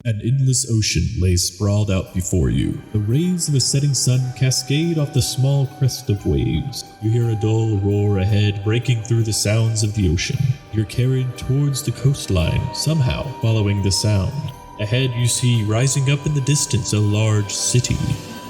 An endless ocean lay sprawled out before you. The rays of a setting sun cascade off the small crest of waves. You hear a dull roar ahead, breaking through the sounds of the ocean. You're carried towards the coastline, somehow following the sound. Ahead you see, rising up in the distance, a large city.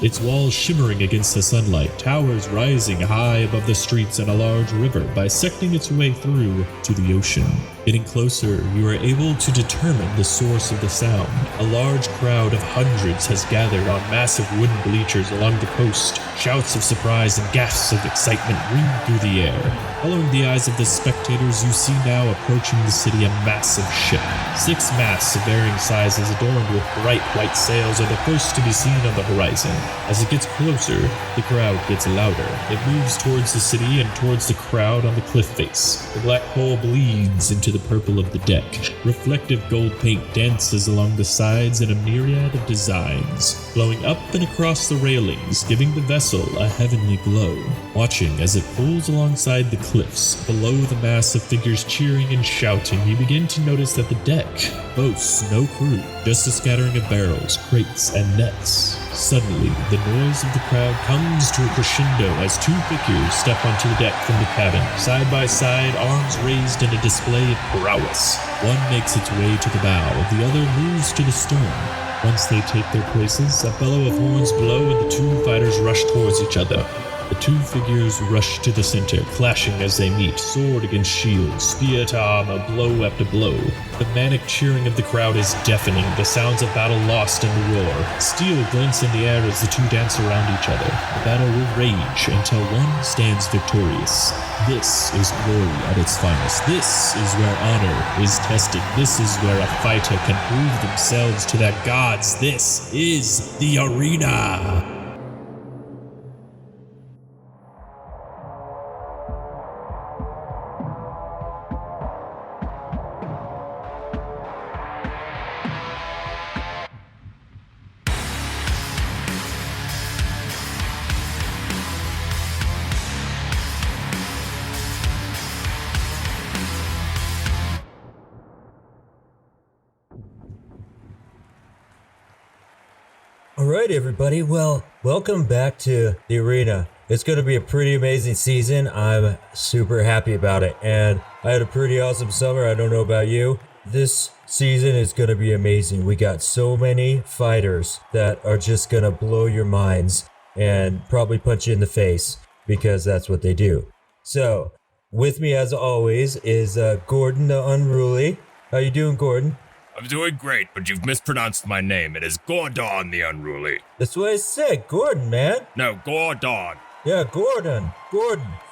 Its walls shimmering against the sunlight, towers rising high above the streets, and a large river bisecting its way through to the ocean. Getting closer, you are able to determine the source of the sound. A large crowd of hundreds has gathered on massive wooden bleachers along the coast. Shouts of surprise and gasps of excitement ring through the air. Following the eyes of the spectators, you see now approaching the city a massive ship. 6 masts of varying sizes adorned with bright white sails are the first to be seen on the horizon. As it gets closer, the crowd gets louder. It moves towards the city and towards the crowd on the cliff face. The black hole bleeds into the purple of the deck. Reflective gold paint dances along the sides in a myriad of designs, flowing up and across the railings, giving the vessel a heavenly glow. Watching as it pulls alongside the cliffs, below the mass of figures cheering and shouting, you begin to notice that the deck boasts no crew, just a scattering of barrels, crates, and nets. Suddenly, the noise of the crowd comes to a crescendo as 2 figures step onto the deck from the cabin, side by side, arms raised in a display of prowess. One makes its way to the bow, the other moves to the stern. Once they take their places, a bellow of horns blow and the 2 fighters rush towards each other. The 2 figures rush to the center, clashing as they meet, sword against shield, spear to armor, blow after blow. The manic cheering of the crowd is deafening, the sounds of battle lost in the roar. Steel glints in the air as the 2 dance around each other. The battle will rage until one stands victorious. This is glory at its finest. This is where honor is tested. This is where a fighter can prove themselves to their gods. This is the arena. Alright everybody, well, welcome back to the arena. It's going to be a pretty amazing season. I'm super happy about it, and I had a pretty awesome summer. I don't know about you. This season is going to be amazing. We got so many fighters that are just going to blow your minds and probably punch you in the face, because that's what they do. So, with me as always is Gordon the Unruly. How you doing, Gordon? I'm doing great, but you've mispronounced my name. It is Gordon the Unruly. That's what I said, Gordon, man. No, Gordon. Yeah, Gordon.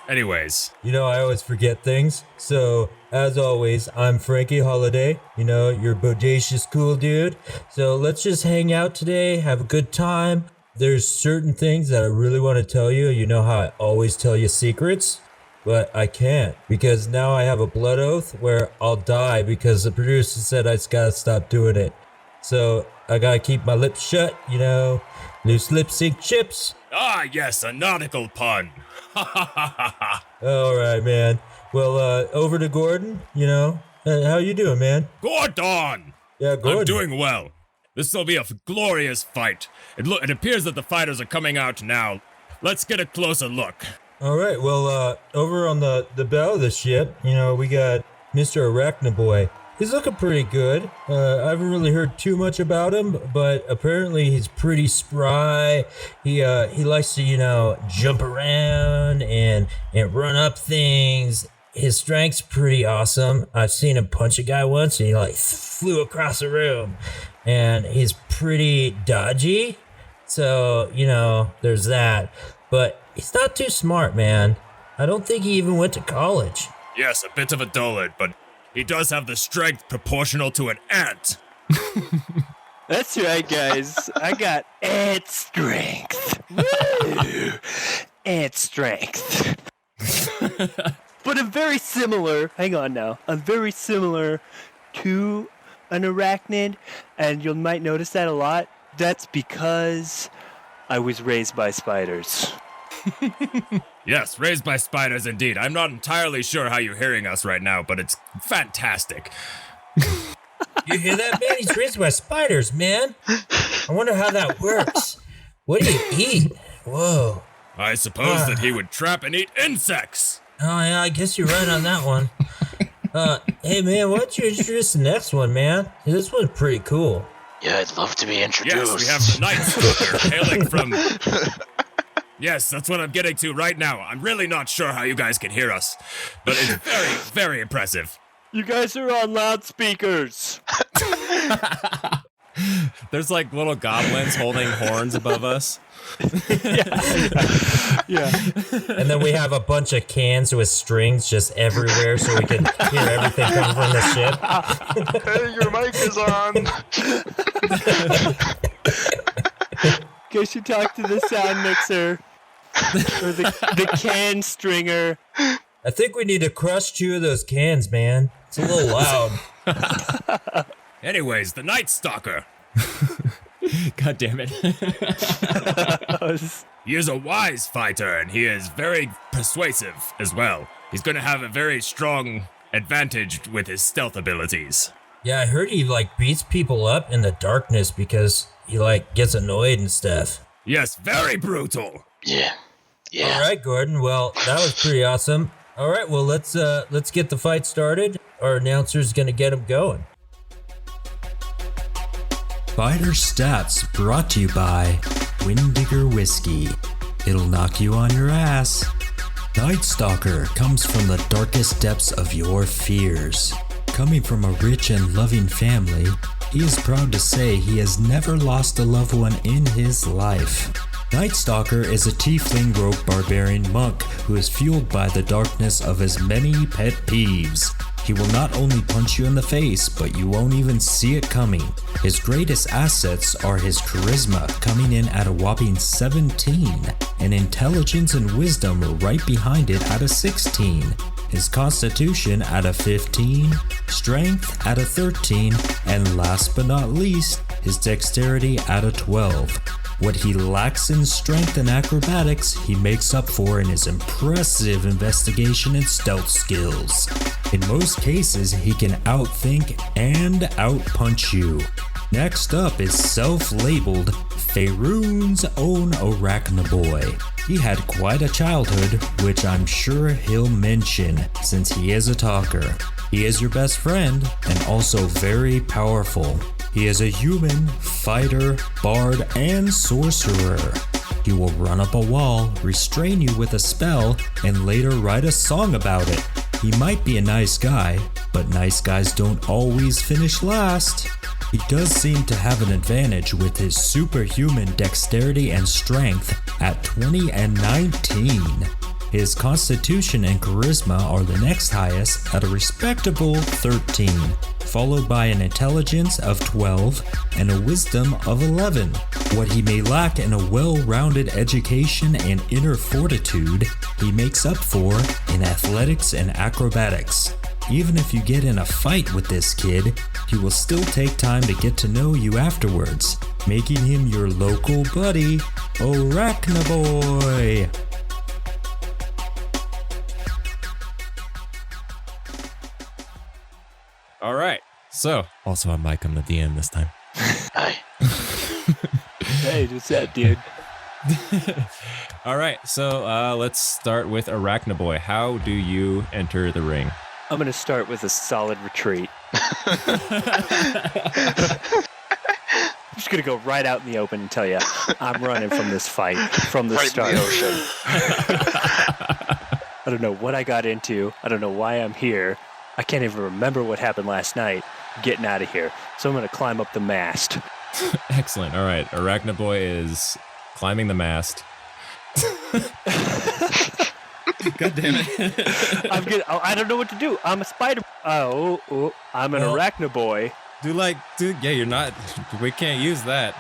Anyways. You know, I always forget things. So, as always, I'm Frankie Holiday. You know, you're bodacious cool dude. So let's just hang out today, have a good time. There's certain things that I really want to tell you. You know how I always tell you secrets? But I can't, because now I have a blood oath where I'll die because the producer said I just gotta stop doing it. So I gotta keep my lips shut, you know, loose lip sync chips. Ah, yes, a nautical pun. Ha ha ha ha ha. Alright, man. Well, over to Gordon, you know. How you doing, man? Gordon! Yeah, Gordon. I'm doing well. This will be a glorious fight. It appears that the fighters are coming out now. Let's get a closer look. Alright, well, over on the bow of the ship, you know, we got Mr. Aracnaboy. He's looking pretty good. I haven't really heard too much about him, but apparently he's pretty spry. He likes to, you know, jump around and run up things. His strength's pretty awesome. I've seen him punch a guy once and he like flew across the room. And he's pretty dodgy. So, you know, there's that. But he's not too smart, man. I don't think he even went to college. Yes, a bit of a dullard, but he does have the strength proportional to an ant. That's right, guys. I got ant strength. Woo! Ant strength. But I'm very similar. Hang on now. I'm very similar to an arachnid, and you might notice that a lot. That's because I was raised by spiders. Yes, raised by spiders indeed. I'm not entirely sure how you're hearing us right now, but it's fantastic. You hear that, man? he's raised by spiders, man. I wonder how that works. What do you eat? Whoa. I suppose that he would trap and eat insects. Oh, yeah, I guess you're right on that one. Hey, man, why don't you introduce the next one, man? This one's pretty cool. Yeah, I'd love to be introduced. Yes, we have the Nightstalker hailing from... Yes, that's what I'm getting to right now. I'm really not sure how you guys can hear us, but it's very, very impressive. You guys are on loudspeakers. There's like little goblins holding horns above us. Yeah. And then we have a bunch of cans with strings just everywhere so we can hear everything come from the ship. Hey, your mic is on. Guess you talk to the sound mixer. Or the can stringer. I think we need to crush 2 of those cans, man. It's a little loud. Anyways, the Nightstalker. God damn it. He is a wise fighter, and he is very persuasive as well. He's going to have a very strong advantage with his stealth abilities. Yeah, I heard he, beats people up in the darkness because he, gets annoyed and stuff. Yes, very brutal. Yeah. All right, Gordon. Well, that was pretty awesome. All right, well, let's get the fight started. Our announcer's going to get him going. Fighter Stats brought to you by Windigger Whiskey. It'll knock you on your ass. Nightstalker comes from the darkest depths of your fears. Coming from a rich and loving family, he is proud to say he has never lost a loved one in his life. Nightstalker is a tiefling rogue barbarian monk who is fueled by the darkness of his many pet peeves. He will not only punch you in the face, but you won't even see it coming. His greatest assets are his charisma, coming in at a whopping 17, and intelligence and wisdom are right behind it at a 16. His constitution at a 15, strength at a 13, and last but not least, his dexterity at a 12. What he lacks in strength and acrobatics, he makes up for in his impressive investigation and stealth skills. In most cases, he can outthink and outpunch you. Next up is self-labeled Faerun's own Aracnaboy. He had quite a childhood, which I'm sure he'll mention since he is a talker. He is your best friend and also very powerful. He is a human, fighter, bard, and sorcerer. He will run up a wall, restrain you with a spell, and later write a song about it. He might be a nice guy, but nice guys don't always finish last. He does seem to have an advantage with his superhuman dexterity and strength at 20 and 19. His constitution and charisma are the next highest at a respectable 13, followed by an intelligence of 12 and a wisdom of 11. What he may lack in a well-rounded education and inner fortitude, he makes up for in athletics and acrobatics. Even if you get in a fight with this kid, he will still take time to get to know you afterwards, making him your local buddy, Aracnaboy. All right. So, also on mic, I'm the DM this time. Hi. Hey, what's that, dude? All right. So, let's start with Aracnaboy. How do you enter the ring? I'm going to start with a solid retreat. I'm just going to go right out in the open and tell you I'm running from this fight from the Right start. in the ocean. I don't know what I got into. I don't know why I'm here. I can't even remember what happened last night. I'm getting out of here. So I'm going to climb up the mast. Excellent. All right. Aracnaboy is climbing the mast. God damn it. I don't know what to do. I'm a spider. I'm an Aracnaboy. Yeah, you're not. We can't use that.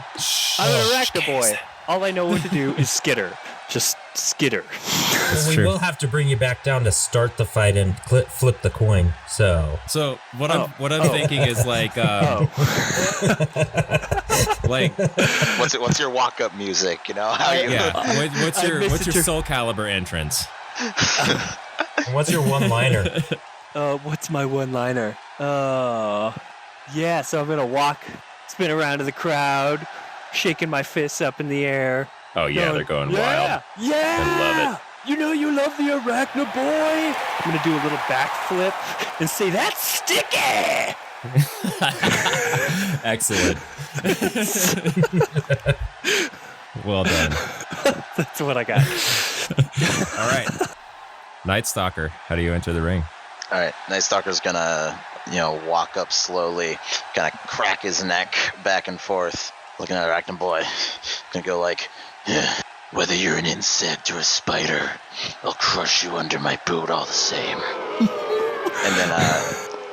I'm an Aracnaboy. All I know what to do is skitter. Just skitter. We true. will have to bring you back down to start the fight and flip the coin. So What I'm thinking is like What's your walk-up music? You know how you. yeah. What's your Soul Calibur entrance? what's your one-liner? What's my one-liner? Yeah, so I'm going to walk, spin around to the crowd, shaking my fists up in the air. Oh, yeah, they're going yeah, wild. Yeah! I love it. You know you love the Aracnaboy. I'm going to do a little backflip and say, that's sticky! Excellent. Well done. That's what I got. All right. Nightstalker, how do you enter the ring? All right, Nightstalker's gonna, walk up slowly, kind of crack his neck back and forth, looking at Aracnaboy. Gonna go like, yeah, whether you're an insect or a spider, I'll crush you under my boot all the same. And then,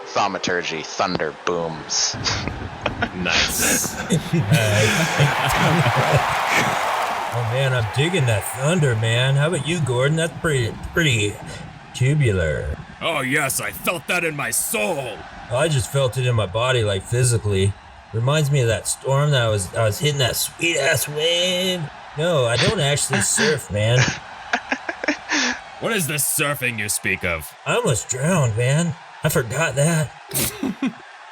thaumaturgy, thunder booms. Nice. Oh man, I'm digging that thunder, man. How about you, Gordon? That's pretty tubular. Oh, yes, I felt that in my soul. I just felt it in my body, like physically. Reminds me of that storm that I was hitting that sweet ass wave. No, I don't actually surf, man. What is this surfing you speak of? I almost drowned, man. I forgot that.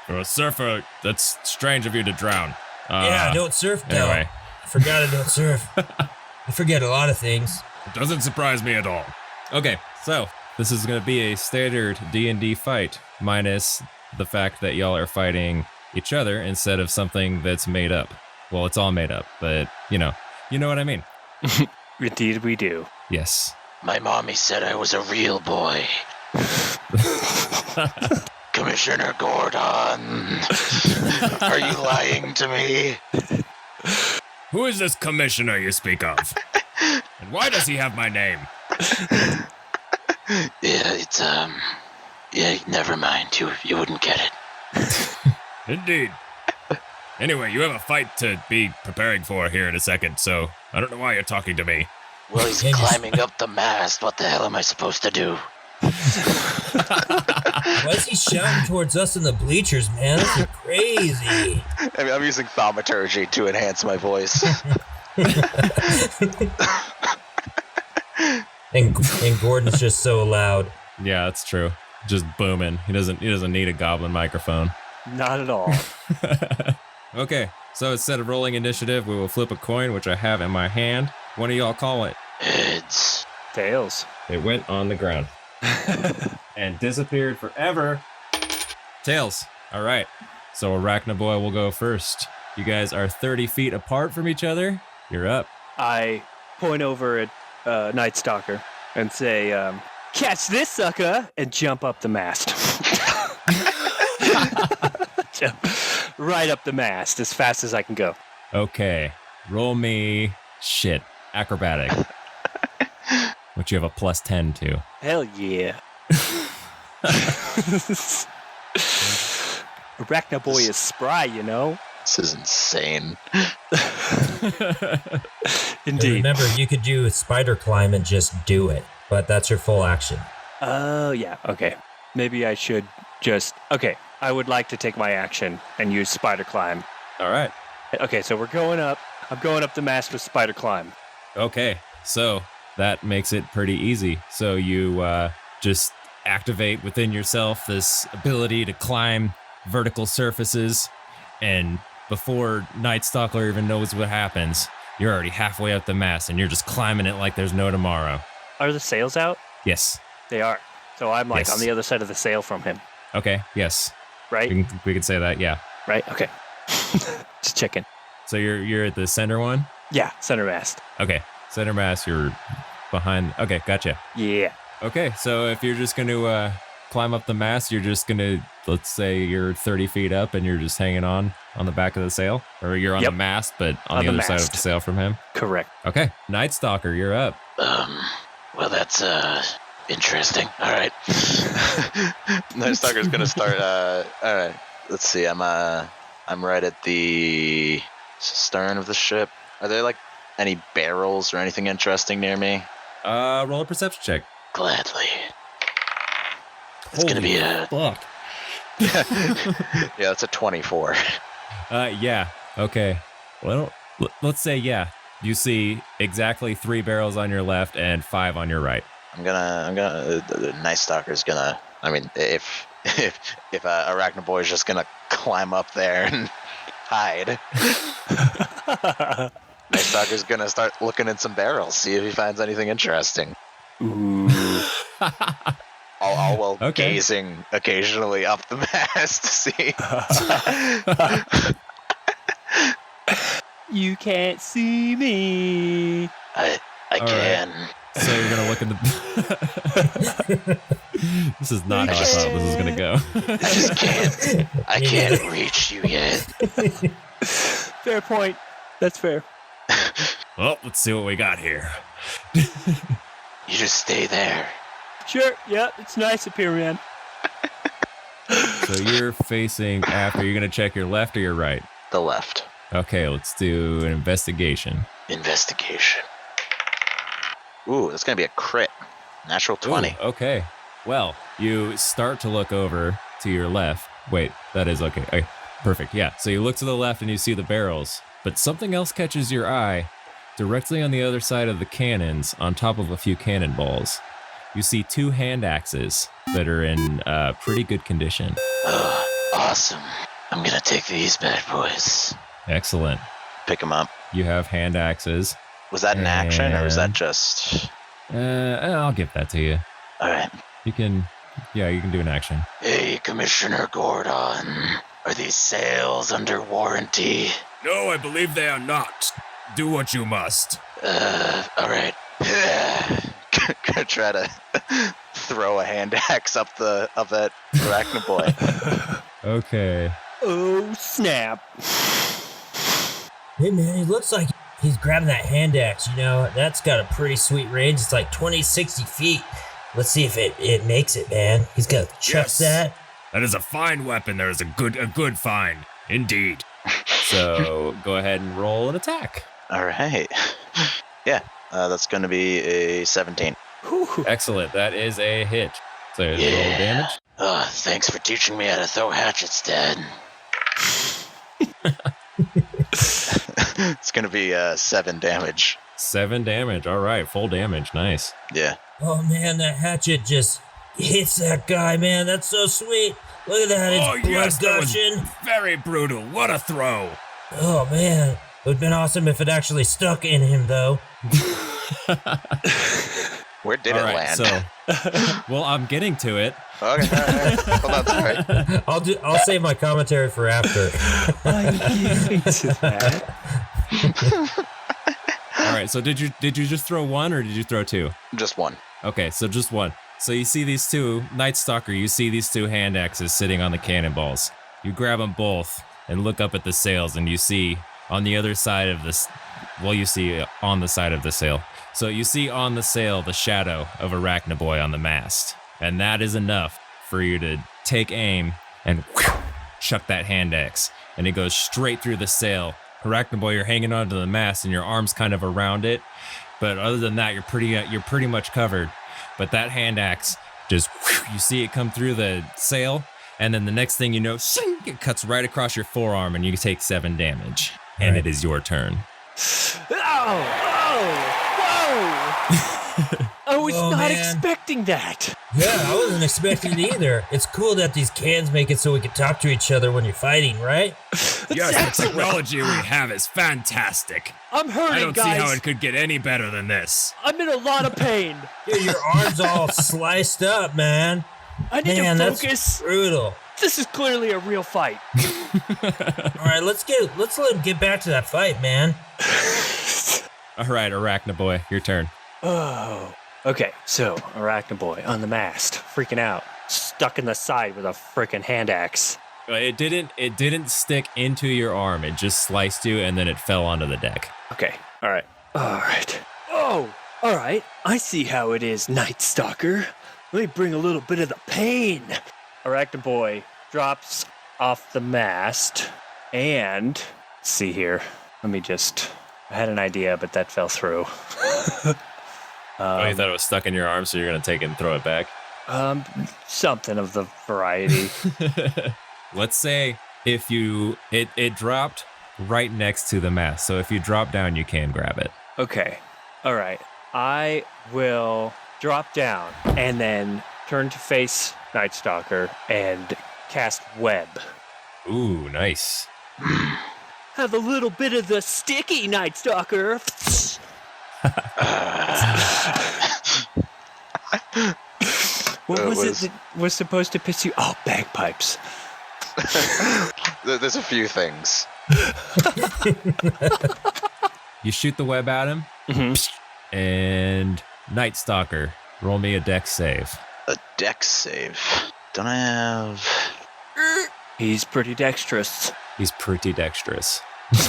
For a surfer, that's strange of you to drown. Yeah, I don't surf now. Anyway. I forgot I don't surf. I forget a lot of things. It doesn't surprise me at all. Okay, so this is going to be a standard D&D fight, minus the fact that y'all are fighting each other instead of something that's made up. Well, it's all made up, but you know what I mean. Indeed we do. Yes. My mommy said I was a real boy. Commissioner Gordon, are you lying to me? Who is this commissioner you speak of? And why does he have my name? Yeah, never mind. You wouldn't get it. Indeed. Anyway, you have a fight to be preparing for here in a second, so I don't know why you're talking to me. Well, he's climbing up the mast. What the hell am I supposed to do? Why is he shouting towards us in the bleachers, man? This is crazy. I'm using thaumaturgy to enhance my voice. and Gordon's just so loud. Yeah, that's true. Just booming. He doesn't need a goblin microphone. Not at all. Okay, so instead of rolling initiative, we will flip a coin, which I have in my hand. One of y'all call it. Heads. Tails. It went on the ground. And disappeared forever. Tails. All right. So Aracnaboy will go first. You guys are 30 feet apart from each other. You're up. I point over at Nightstalker and say, catch this sucker, and jump up the mast. Jump right up the mast as fast as I can go. Okay. Roll me acrobatic. Which you have a plus 10 to. Hell yeah. Aracnaboy is spry, you know? This is insane. Indeed. Remember, you could do a spider climb and just do it, but that's your full action. Oh, yeah. Okay. Maybe I should just... Okay. I would like to take my action and use spider climb. All right. Okay, so we're going up. I'm going up the mast with spider climb. Okay. So that makes it pretty easy. So you just activate within yourself this ability to climb vertical surfaces, and before Nightstalker even knows what happens, you're already halfway up the mast and you're just climbing it like there's no tomorrow. Are the sails out? Yes. They are. So I'm like Yes. on the other side of the sail from him, Okay. Yes. right? We can say that. Yeah. Right? Okay. Just checking. So you're at the center one. Yeah, center mast. Okay. Center mast. You're behind. Okay. Gotcha. Yeah. Okay. So if you're just going to climb up the mast, you're just going to, let's say you're 30 feet up and you're just hanging on the back of the sail, or you're on Yep. the mast, but on On the the other side of mast. the sail from him. Correct. Okay. Nightstalker, you're up. Well, that's interesting. All right. Nightstalker's gonna start. All right. Let's see. I'm right at the stern of the ship. Are there like any barrels or anything interesting near me? Roll a perception check. Gladly. It's gonna be a Fuck. yeah. It's a 24. Yeah. Okay. Well, let's say yeah. You see exactly 3 barrels on your left and 5 on your right. I'm gonna. Nightstalker's gonna. I mean, if if Aracnaboy is just gonna climb up there and hide. Nightstalker's gonna start looking in some barrels, see if he finds anything interesting. Ooh. All while gazing occasionally up the mast to see. You can't see me. I can. Right. So you're gonna look in the. This is not how I thought this was gonna go. I just can't. I can't reach you yet. Fair point. That's fair. Well, let's see what we got here. You just stay there. Sure. Yeah, it's nice up here, man. So you're facing after. You're gonna check your left or your right. The left. Okay, let's do an investigation. Investigation. Ooh, that's gonna be a crit. Natural 20. Ooh, okay. Well, you start to look over to your left. Wait, that is okay. Okay. Perfect. Yeah. So you look to the left and you see the barrels, but something else catches your eye. Directly on the other side of the cannons, on top of a few cannonballs, you see 2 hand axes that are in pretty good condition. Awesome. I'm gonna take these bad boys. Excellent. Pick them up. You have hand axes. Was that an action, or was that just... I'll give that to you. Alright. You can do an action. Hey, Commissioner Gordon. Are these sails under warranty? No, I believe they are not. Do what you must. Alright. Gonna try to throw a hand axe up that Aracnaboy. Okay. Oh, snap. Hey, man, he looks like he's grabbing that hand axe, you know? That's got a pretty sweet range. It's like 20, 60 feet. Let's see if it makes it, man. He's got to chuck that. That is a fine weapon. There is a good find. Indeed. So go ahead and roll an attack. Alright. Yeah, that's gonna be a 17. Excellent. That is a hit. So roll damage. Thanks for teaching me how to throw hatchets, Dad. It's gonna be 7 damage. 7 damage. All right, full damage. Nice. Yeah. Oh, man, that hatchet just hits that guy, man. That's so sweet. Look at that. It's blood gushing. Very brutal. What a throw. Oh, man. It would have been awesome if it actually stuck in him, though. Where did it land? So, well, I'm getting to it. Okay, all right. Hold on, sorry. I'll save my commentary for after. I'm getting to that. All right. So did you just throw 1 or did you throw 2? Just 1. Okay, so just 1. So you see these 2, Nightstalker, you see these 2 hand axes sitting on the cannonballs. You grab them both and look up at the sails, and you see on the other side of this, well, you see on the side of the sail. So you see on the sail the shadow of Aracnaboy on the mast. And that is enough for you to take aim and chuck that hand axe. And it goes straight through the sail. Aracnaboy, you're hanging onto the mast and your arm's kind of around it. But other than that, you're pretty much covered. But that hand axe just, you see it come through the sail, and then the next thing you know, it cuts right across your forearm, and you take 7 damage. And it is your turn. Oh! Whoa! I was not expecting that. Yeah, I wasn't expecting it either. It's cool that these cans make it so we can talk to each other when you're fighting, right? Yes, the technology we have is fantastic. I'm hurting, I don't guys. see how it could get any better than this. I'm in a lot of pain. Dude, your arm's all sliced up, man. I need to focus. That's brutal. This is clearly a real fight. All right, let's let him get back to that fight, man. All right, Aracnaboy, your turn. Oh. Okay, so Aracnaboy on the mast, freaking out, stuck in the side with a freaking hand axe. It didn't stick into your arm. It just sliced you, and then it fell onto the deck. Okay, all right. Oh, all right. I see how it is, Nightstalker. Let me bring a little bit of the pain. Aracnaboy drops off the mast, and see here. I had an idea, but that fell through. You thought it was stuck in your arm, so you're going to take it and throw it back? Something of the variety. Let's say if it dropped right next to the mast. So if you drop down, you can grab it. Okay. All right. I will drop down and then turn to face Nightstalker and cast Web. Ooh, nice. Have a little bit of the sticky, Nightstalker. What was it that was supposed to piss you? Oh, bagpipes. There's a few things. You shoot the web at him, and Nightstalker, roll me a dex save. A dex save. Don't I have... He's pretty dexterous. He's pretty dexterous.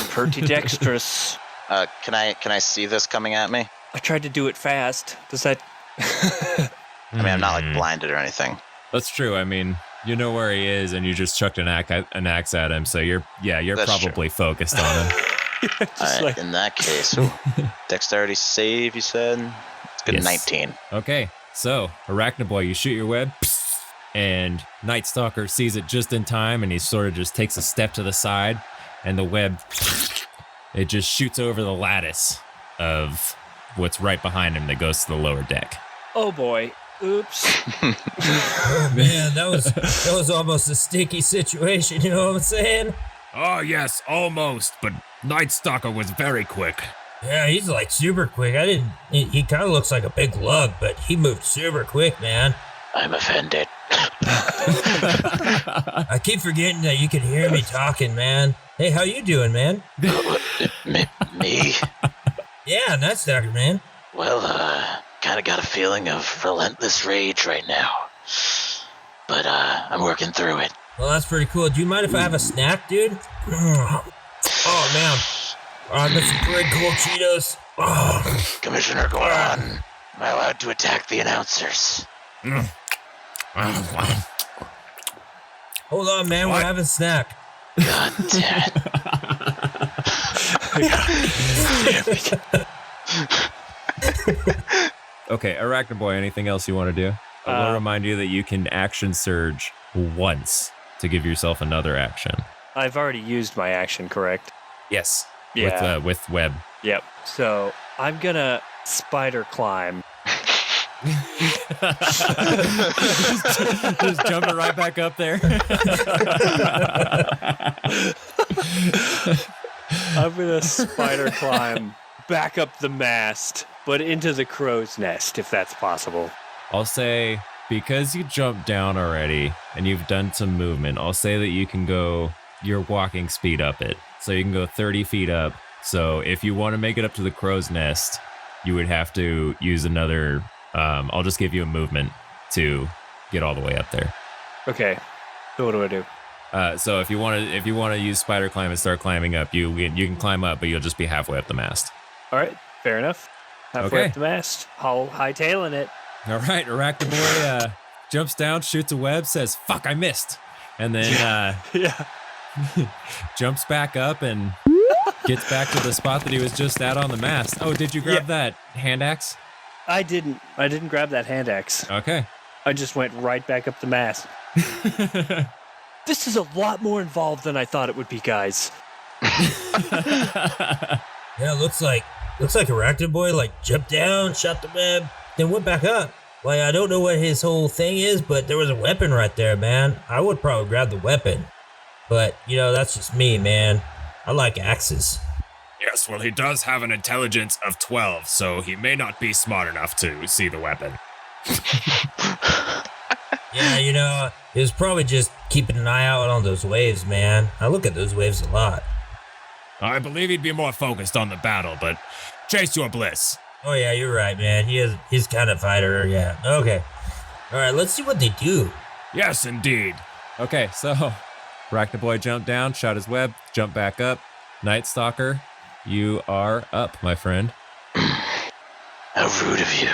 Pretty dexterous. Can I see this coming at me? I tried to do it fast. Does that... I mean, I'm not like blinded or anything. That's true. I mean, you know where he is, and you just chucked an axe at him, so you're That's probably focused on him. Alright, in that case, dexterity save, you said? It's good. Yes. 19. Okay, so Aracnaboy, you shoot your web, and Nightstalker sees it just in time, and he sort of just takes a step to the side, and the web, it just shoots over the lattice of what's right behind him that goes to the lower deck. Oh boy. Oops. Oh man, that was almost a sticky situation, you know what I'm saying? Oh, yes, almost, but Nightstalker was very quick. Yeah, he's like super quick. He kind of looks like a big lug, but he moved super quick, man. I'm offended. I keep forgetting that you can hear me talking, man. Hey, how you doing, man? Me? Yeah, Nightstalker, man. Well, kind of got a feeling of relentless rage right now. But, I'm working through it. Well, that's pretty cool. Do you mind if I have a snack, dude? Oh, man. I got some pretty cool Cheetos. Oh. Commissioner, go on. Am I allowed to attack the announcers? Hold on, man. We're having a snack. God damn it. Okay, Aracnaboy, anything else you want to do? I will remind you that you can action surge once to give yourself another action. I've already used my action, correct? Yes. Yeah. With web. Yep. So I'm gonna spider climb. Just jumping right back up there. I'm gonna spider climb back up the mast, but into the crow's nest, if that's possible. I'll say, because you jumped down already and you've done some movement, I'll say that you can go your walking speed up it. So you can go 30 feet up. So if you want to make it up to the crow's nest, you would have to use another... I'll just give you a movement to get all the way up there. Okay. So what do I do? So if you want to use spider climb and start climbing up, you can climb up, but you'll just be halfway up the mast. All right. Fair enough. Halfway Okay. up the mast. Hightailing it. All right, Aracnaboy jumps down, shoots a web, says, "Fuck, I missed," and then Yeah. jumps back up and gets back to the spot that he was just at on the mast. Oh, did you grab that hand axe? I didn't grab that hand axe. Okay. I just went right back up the mast. This is a lot more involved than I thought it would be, guys. Yeah, looks like Aracnaboy like jumped down, shot the web, then went back up. Like, I don't know what his whole thing is, but there was a weapon right there, man. I would probably grab the weapon. But, you know, that's just me, man. I like axes. Yes, well, he does have an intelligence of 12, so he may not be smart enough to see the weapon. Yeah, you know, he was probably just keeping an eye out on those waves, man. I look at those waves a lot. I believe he'd be more focused on the battle, but chase your bliss. Oh, yeah, you're right, man. He's kind of fighter, yeah. Okay. All right, let's see what they do. Yes, indeed. Okay, so Aracnaboy jumped down, shot his web, jumped back up. Nightstalker, you are up, my friend. How rude of you.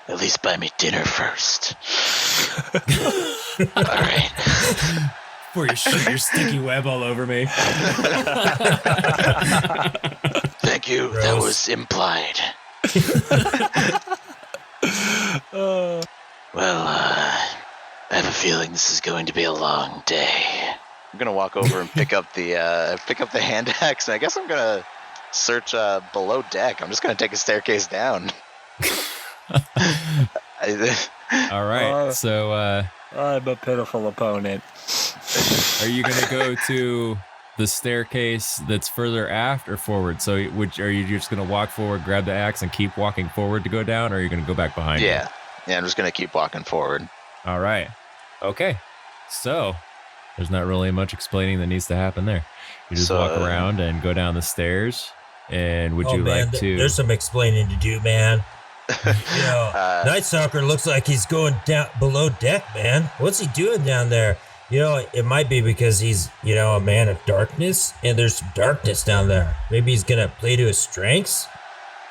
At least buy me dinner first. All right. Before you shoot your sticky web all over me. Thank you. Gross. That was implied. Well, I have a feeling this is going to be a long day. I'm gonna walk over and pick up the hand axe, and I guess I'm gonna search below deck. I'm just gonna take a staircase down. All right. So, I'm a pitiful opponent. are you going to go to the staircase that's further aft or forward? So, are you just going to walk forward, grab the axe, and keep walking forward to go down, or are you going to go back behind? Yeah. Yeah, I'm just going to keep walking forward. All right. Okay. So, there's not really much explaining that needs to happen there. You just walk around and go down the stairs. And would you like to? There's some explaining to do, man. Nightstalker looks like he's going down below deck, man. What's he doing down there? It might be because he's, a man of darkness, and there's some darkness down there. Maybe he's gonna play to his strengths.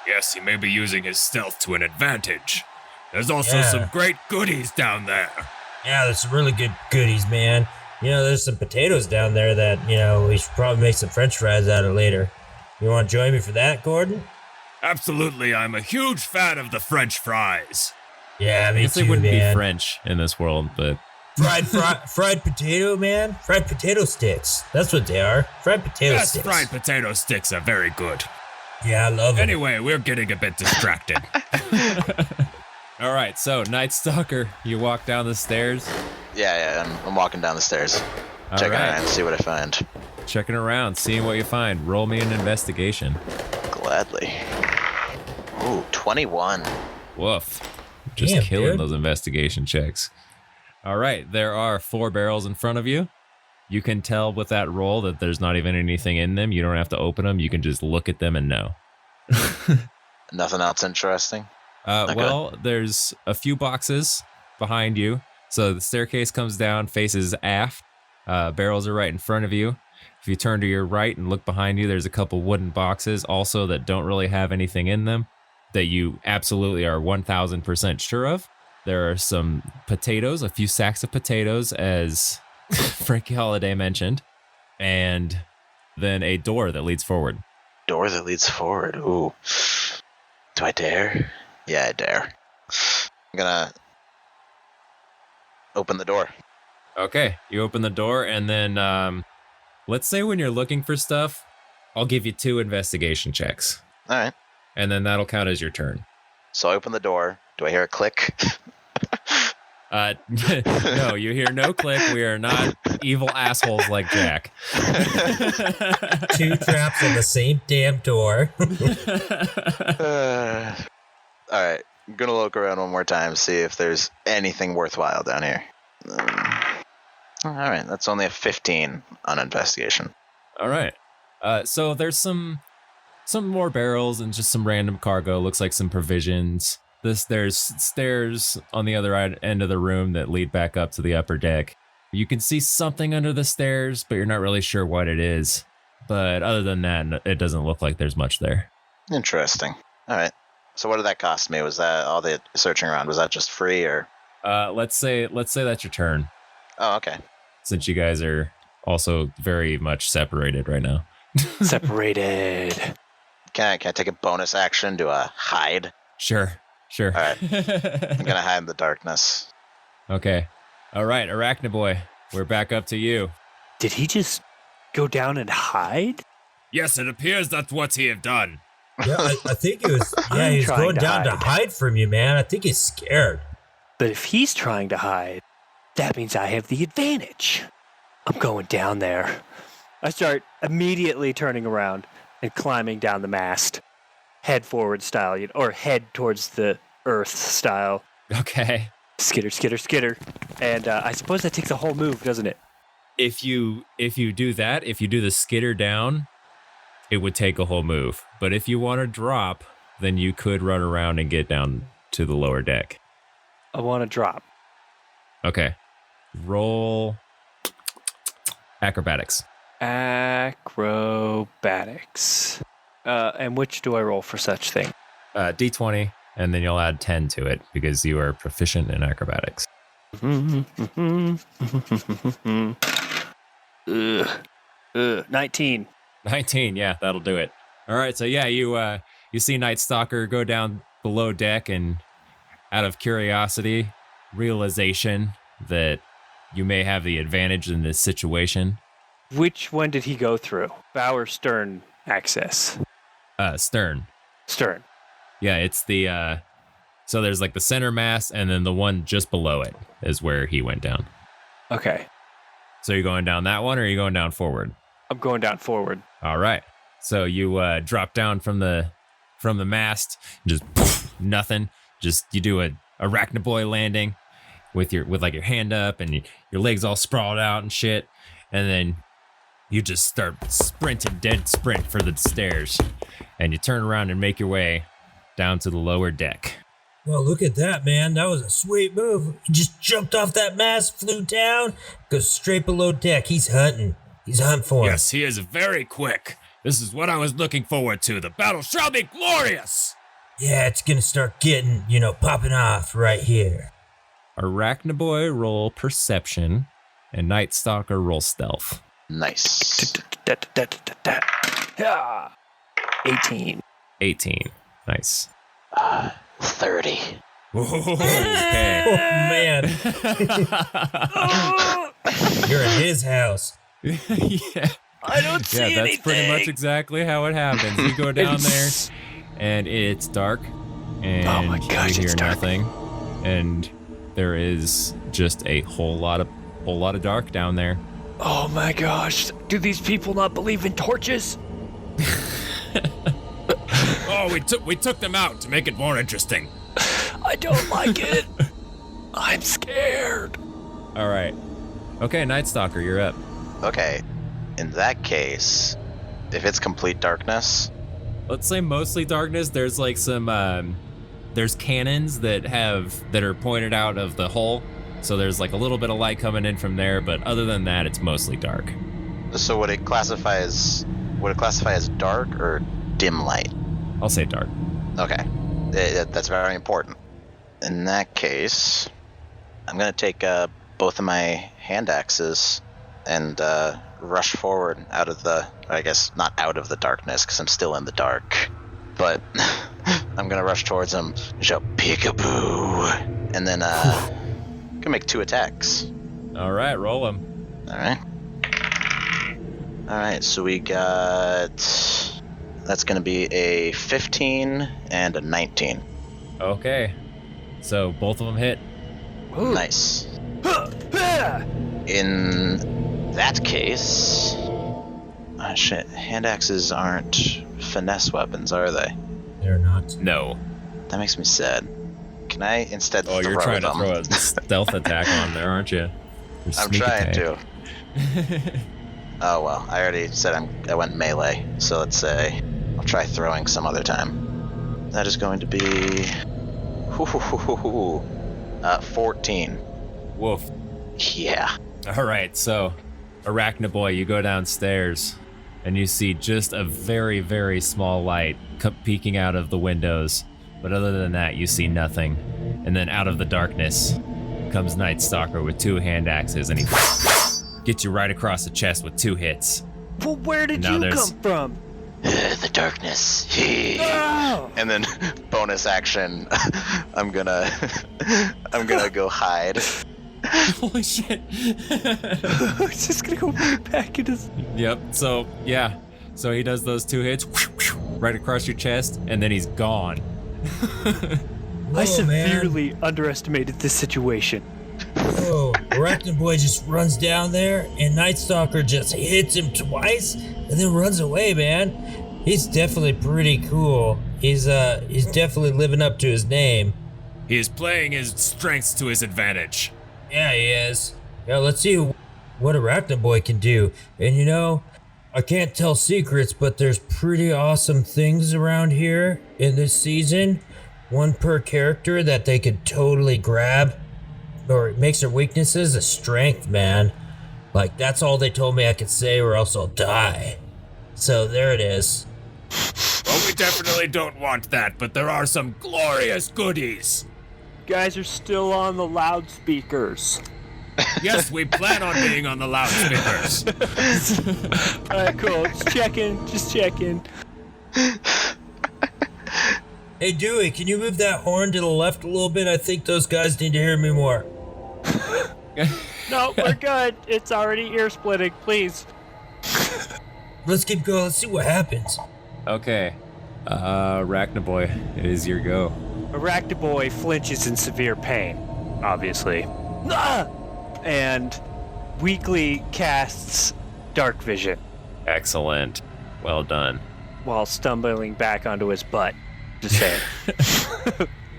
Yes, he may be using his stealth to an advantage. There's also some great goodies down there. Yeah, there's some really good goodies, man. There's some potatoes down there that, we should probably make some french fries out of later. You want to join me for that, Gordon? Absolutely, I'm a huge fan of the French fries. Yeah, me I guess too, they wouldn't man. be French in this world, but... Fried potato, man. Fried potato sticks. That's what they are. Fried potato sticks. Yes, fried potato sticks are very good. Yeah, I love it. Anyway, we're getting a bit distracted. All right, so Nightstalker, you walk down the stairs. Yeah, I'm walking down the stairs. Checking around, see what I find. Checking around, seeing what you find. Roll me an investigation. Gladly. Ooh, 21. Woof. Just Damn, killing dude. those investigation checks. All right, there are 4 barrels in front of you. You can tell with that roll that there's not even anything in them. You don't have to open them. You can just look at them and know. Nothing else interesting? Okay. Well, there's a few boxes behind you. So the staircase comes down, faces aft. Barrels are right in front of you. If you turn to your right and look behind you, there's a couple wooden boxes also that don't really have anything in them that you absolutely are 1,000% sure of. There are some potatoes, a few sacks of potatoes, as Frankie Holiday mentioned, and then a door that leads forward. Door that leads forward. Ooh. Do I dare? Yeah, I dare. I'm gonna open the door. Okay, you open the door, and then let's say when you're looking for stuff, I'll give you 2 investigation checks. All right. And then that'll count as your turn. So I open the door. Do I hear a click? No, you hear no click. We are not evil assholes like Jack. 2 traps on the same damn door. All right. I'm going to look around one more time, see if there's anything worthwhile down here. All right. That's only a 15 on investigation. All right. So there's some more barrels and just some random cargo. Looks like some provisions. There's stairs on the other end of the room that lead back up to the upper deck. You can see something under the stairs, but you're not really sure what it is. But other than that, it doesn't look like there's much there. Interesting. All right. So what did that cost me? Was that all the searching around? Was that just free or? Let's say that's your turn. Oh, okay. Since you guys are also very much separated right now. Separated. Can I take a bonus action to hide? Sure. All right. I'm gonna hide in the darkness. Okay. All right, Aracnaboy, we're back up to you. Did he just go down and hide? Yes, it appears that's what he have done. Yeah, I think it was. Yeah, I'm he's trying going to down to hide. hide from you, man. I think he's scared. But if he's trying to hide, that means I have the advantage. I'm going down there. I start immediately turning around and climbing down the mast. Head forward style, or head towards the earth style. Okay. Skitter, skitter, skitter. And I suppose that takes a whole move, doesn't it? If you do that, if you do the skitter down, it would take a whole move. But if you want to drop, then you could run around and get down to the lower deck. I want to drop. Okay. Roll acrobatics. Acrobatics. And which do I roll for such thing? D20, and then you'll add 10 to it because you are proficient in acrobatics. 19. 19, yeah, that'll do it. All right, so yeah, you see Nightstalker go down below deck, and out of curiosity, realization that you may have the advantage in this situation. Which one did he go through? Bow or stern access? Stern. Stern. Yeah, it's the So there's like the center mass, and then the one just below it is where he went down. Okay. So you're going down that one, or are you going down forward? I'm going down forward. All right. So you drop down from the mast, just nothing. Just you do a Aracnaboy landing with your hand up and your legs all sprawled out and shit, and then you just start sprinting, dead sprint for the stairs, and you turn around and make your way down to the lower deck. Well, look at that, man. That was a sweet move. He just jumped off that mast, flew down, goes straight below deck. He's hunting. He's hunting for us. Yes, he is very quick. This is what I was looking forward to. The battle shall be glorious. Yeah, it's gonna start getting, popping off right here. Aracnaboy roll perception, and Nightstalker roll stealth. Nice. 18. 18. Nice. 30. Okay. Oh, man. You're in his house. Yeah. I don't see anything. Yeah, that's pretty much exactly how it happens. You go down there, and it's dark, and oh my gosh, you hear it's dark. nothing, and there is just a whole lot of dark down there. Oh my gosh. Do these people not believe in torches? Oh, we took them out to make it more interesting. I don't like it. I'm scared. All right. Okay, Nightstalker, you're up. Okay. In that case, if it's complete darkness, Let's say mostly darkness. There's like some there's cannons that are pointed out of the hull. So there's like a little bit of light coming in from there, but other than that, it's mostly dark. so would it classify as dark or dim light? I'll say dark. Okay. That's very important. In that case, I'm going to take both of my hand axes and rush forward out of I guess not out of the darkness because I'm still in the dark. But I'm going to rush towards him and shout, peekaboo. And then I'm going to make 2 attacks. All right, roll them. All right, so we got... That's going to be a 15 and a 19. Okay. So both of them hit. Ooh. Nice. In that case... Oh, shit. Hand axes aren't finesse weapons, are they? They're not. No. That makes me sad. Can I instead Oh, throw you're trying them? to throw a stealth attack on there, aren't you? I'm trying to. Oh, well. I already said I went melee, so let's say I'll try throwing some other time. That is going to be... 14. Woof. Yeah. All right, so Aracnaboy, you go downstairs and you see just a very, very small light peeking out of the windows. But other than that, you see nothing. And then out of the darkness comes Nightstalker with 2 hand axes, and he gets you right across the chest with 2 hits. Well, where did Now you there's- come from? The darkness. Oh. And then bonus action, I'm gonna go hide. Holy shit. It's just gonna go right back into... Yep, so yeah. So he does those 2 hits right across your chest, and then he's gone. I Whoa, severely underestimated this situation. Whoa, Aracnaboy just runs down there, and Nightstalker just hits him twice, and then runs away, man. He's definitely pretty cool. He's definitely living up to his name. He is playing his strengths to his advantage. Yeah, he is. Yeah, let's see what Aracnaboy can do. And I can't tell secrets, but there's pretty awesome things around here in this season. One per character that they could totally grab. Or it makes their weaknesses a strength, man. Like, that's all they told me I could say or else I'll die. So there it is. Well, we definitely don't want that, but there are some glorious goodies. Guys are still on the loudspeakers. Yes, we plan on being on the loudspeakers. Alright, cool. Just checking. Hey, Dewey, can you move that horn to the left a little bit? I think those guys need to hear me more. No, we're good. It's already ear splitting, please. Let's keep going. Let's see what happens. Okay. Aracnaboy, it is your go. Aracnaboy flinches in severe pain, obviously. Ah! And weakly casts Dark Vision Excellent. Well done. while stumbling back onto his butt. Just saying.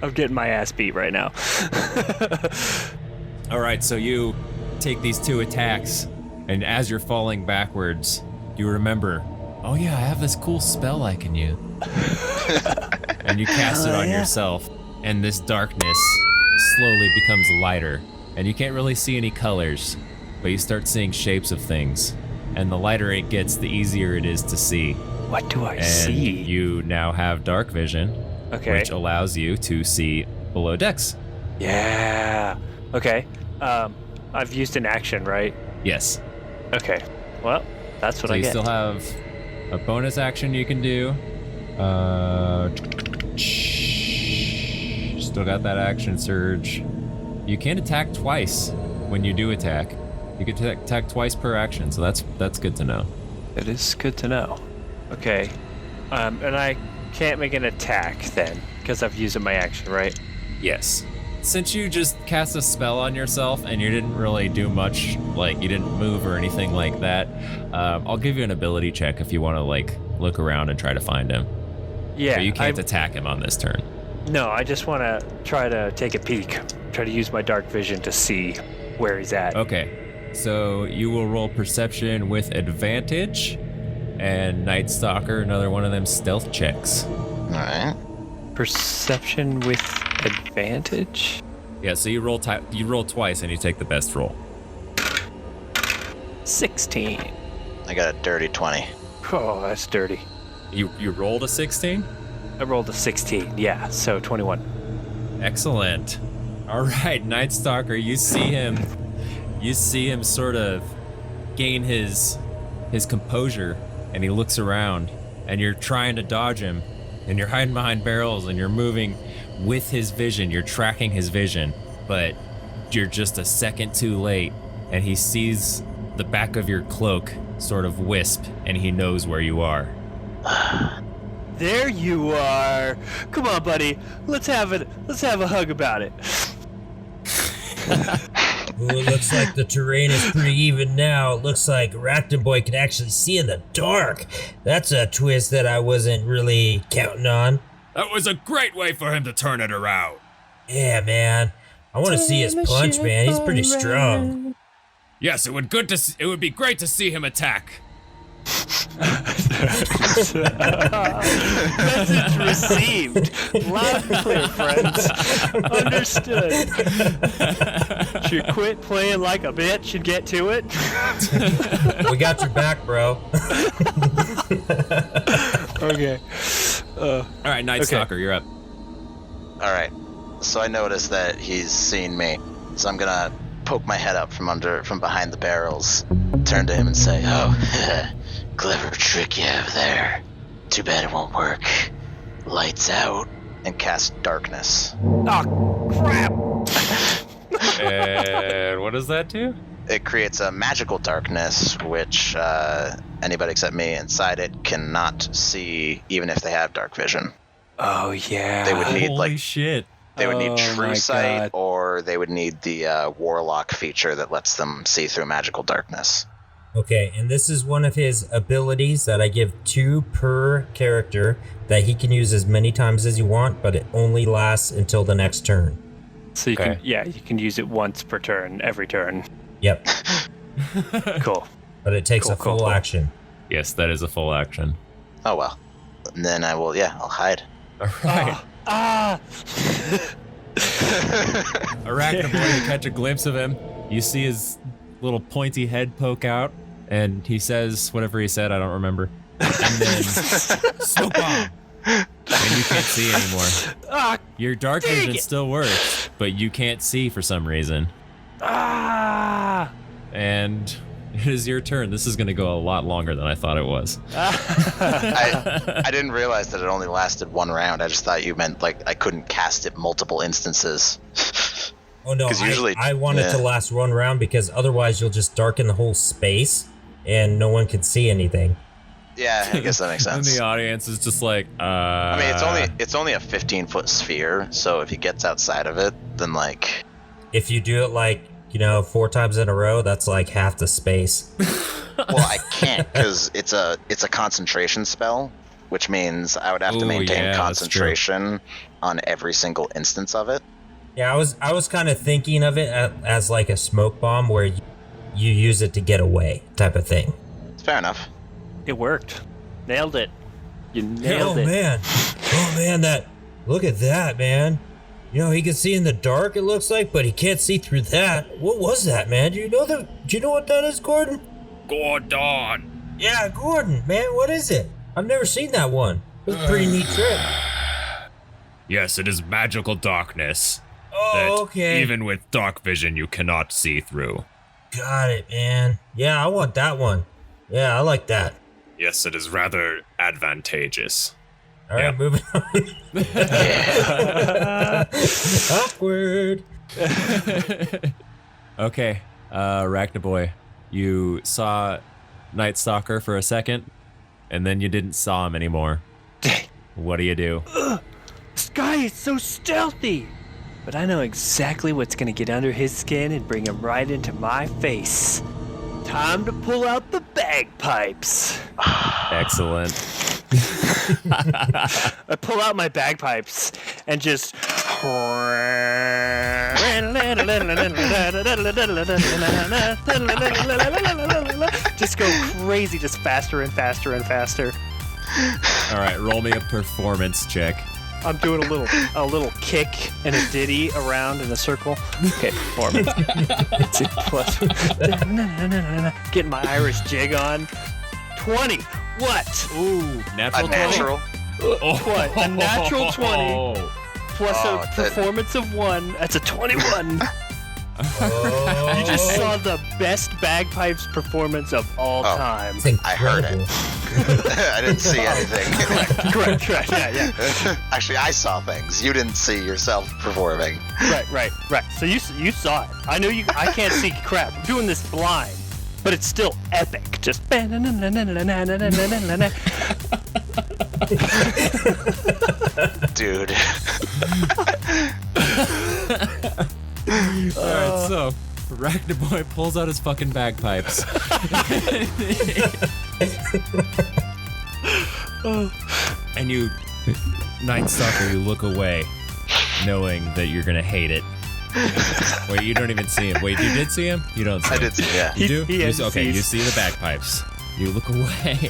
I'm getting my ass beat right now. All right, so you take these 2 attacks, and as you're falling backwards, you remember, oh yeah, I have this cool spell I can use. And you cast it on yourself, and this darkness slowly becomes lighter, and you can't really see any colors, but you start seeing shapes of things. And the lighter it gets, the easier it is to see. What do I And see? you now have dark vision, Okay. which allows you to see below decks. Yeah. Okay. I've used an action, right? Yes. Okay. Well, that's what So I you get. still have a bonus action you can do. Still got that action surge. You can attack twice when you do attack. You can attack twice per action, so that's good to know. It is good to know. Okay. And I can't make an attack then, because I've used my action, right? Yes. Since you just cast a spell on yourself and you didn't really do much, like you didn't move or anything like that, I'll give you an ability check if you want to like look around and try to find him. Yeah. But you can't attack him on this turn. No, I just want to try to take a peek. Try to use my dark vision to see where he's at. Okay. So you will roll perception with advantage, and Nightstalker, another one of them stealth checks. All right. Perception with advantage? Yeah, so you roll twice and you take the best roll. 16. I got a dirty 20. Oh, that's dirty. You rolled a 16? I rolled a 16, yeah, so 21. Excellent. All right, Nightstalker, you see him sort of gain his composure, and he looks around, and you're trying to dodge him, and you're hiding behind barrels, and you're moving with his vision. You're tracking his vision, but you're just a second too late, and he sees the back of your cloak sort of wisp, and he knows where you are. There you are. Come on, buddy. Let's have a hug about it. Ooh, it looks like the terrain is pretty even now. It looks like Aracnaboy can actually see in the dark. That's a twist that I wasn't really counting on. That was a great way for him to turn it around. Yeah, man. I want to see his punch, man. He's pretty strong. Yes, it would be great to see him attack. Message received. Loud and clear, friends. Understood. Should you quit playing like a bitch and get to it? We got your back, bro. Okay. All right, Nightstalker, you're up. All right. So I noticed that he's seen me, so I'm gonna poke my head up from behind the barrels, turn to him and say, "Oh, clever trick you have there. Too bad it won't work. Lights out," and cast darkness. Oh, crap. And what does that do? It creates a magical darkness, which anybody except me inside it cannot see, even if they have dark vision. Oh, yeah. They would need Holy shit. They would need Oh, True my Sight, God. or they would need the Warlock feature that lets them see through magical darkness. Okay, and this is one of his abilities that I give 2 per character that he can use as many times as you want, but it only lasts until the next turn. So you Okay. you can use it once per turn, every turn. Yep, Cool. but it takes Cool, a full cool. action. Yes, that is a full action. Oh well. And then I'll hide. All right. Ah! Aracnaboy, you catch a glimpse of him. You see his little pointy head poke out, and he says whatever he said, I don't remember. And then smoke bomb. And you can't see anymore. Ah! Your dark Dang vision it. still works, but you can't see for some reason. Ah! And it is your turn. This is going to go a lot longer than I thought it was. I didn't realize that it only lasted 1 round. I just thought you meant like I couldn't cast it multiple instances. Oh no, 'Cause usually- I want it to yeah. last 1 round because otherwise you'll just darken the whole space and no one can see anything. Yeah, I guess that makes And sense. the audience is just like, I mean, it's only a 15-foot sphere, so if he gets outside of it, then like, If you do it like, 4 times in a row, that's like half the space. well, I can't because it's a concentration spell, which means I would have to Ooh, maintain yeah, that's true. concentration on every single instance of it. Yeah, I was kind of thinking of it as like a smoke bomb where you use it to get away type of thing. It's fair enough. It worked. Nailed it. You nailed it. Oh man, look at that, man. He can see in the dark, it looks like, but he can't see through that. What was that, man? Do you know what that is, Gordon? Gordon. Yeah, Gordon, man, what is it? I've never seen that one. It was a pretty neat trick. Yes, it is magical darkness. Oh, That okay. even with dark vision, you cannot see through. Got it, man. Yeah, I want that one. Yeah, I like that. Yes, it is rather advantageous. All right, Yeah. moving on. Awkward. okay, Aracnaboy, you saw Nightstalker for a second, and then you didn't saw him anymore. What do you do? This guy is so stealthy. But I know exactly what's gonna get under his skin and bring him right into my face. Time to pull out the bagpipes. Excellent. I pull out my bagpipes and just go crazy, just faster and faster and faster. All right, roll me a performance check. I'm doing a little kick and a ditty around in a circle. Okay, performance. Let's see, plus. Getting my Irish jig on. 20. What? Ooh, natural 20? Natural. What? A natural 20 plus a performance of 1. That's a 21. You just saw the best bagpipes performance of all time. It's I heard it. incredible. I didn't see anything. Correct. Yeah. Actually, I saw things. You didn't see yourself performing. Right. So you saw it. I know you. I can't see crap. I'm doing this blind, but it's still epic. Just. Dude. Alright, so Aracnaboy pulls out his fucking bagpipes. And you, Nightstalker, you look away, knowing that you're gonna hate it. Wait, you don't even see him. Wait, you did see him? You don't see him. I did see, yeah. You do? He has Okay, sees. you see the bagpipes. You look away.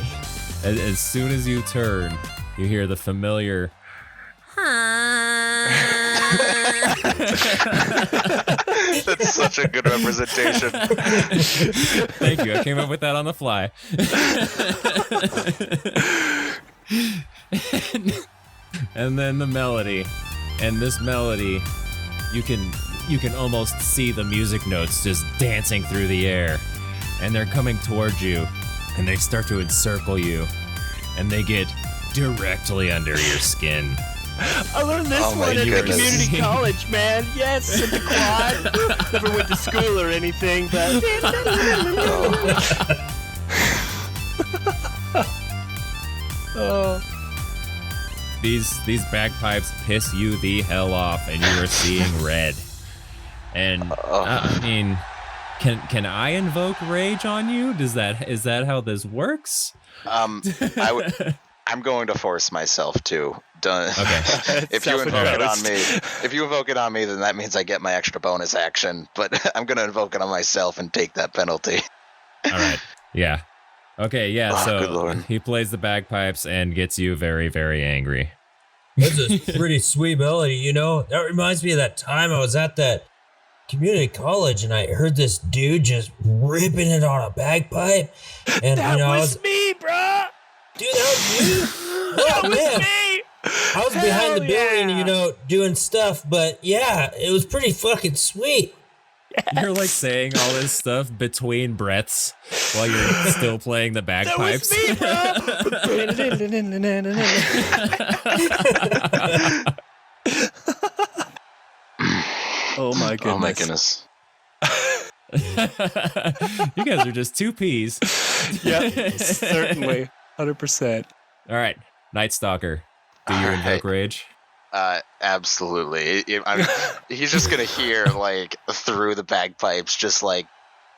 As soon as you turn, you hear the familiar. That's such a good representation. Thank you. I came up with that on the fly. And then the melody. And this melody, you can almost see the music notes just dancing through the air. And they're coming towards you. And they start to encircle you. And they get directly under your skin. I learned this Oh my one at the goodness. community college, man. Yes, at the quad. Never went to school or anything, but. Oh. These bagpipes piss you the hell off, and you are seeing red. And I mean, can I invoke rage on you? Is that how this works? I'm going to force myself to. Done. Okay. If you invoke it on me, then that means I get my extra bonus action. But I'm gonna invoke it on myself and take that penalty. All right. Yeah. Okay. Yeah. Oh, good So Lord. he plays the bagpipes and gets you very, very angry. That's a pretty sweet melody, you know? That reminds me of that time I was at that community college and I heard this dude just ripping it on a bagpipe. And That I was me, bruh! dude, that was you? That Oh, was man. me! I was behind the Hell building, yeah. doing stuff, but yeah, it was pretty fucking sweet. You're like saying all this stuff between breaths while you're still playing the That bagpipes. was me, bruh! Oh my goodness. Oh my goodness. You guys are just two peas. Yeah, certainly. 100%. All right, Nightstalker, do you invoke rage? Absolutely. He's just gonna hear like through the bagpipes, just like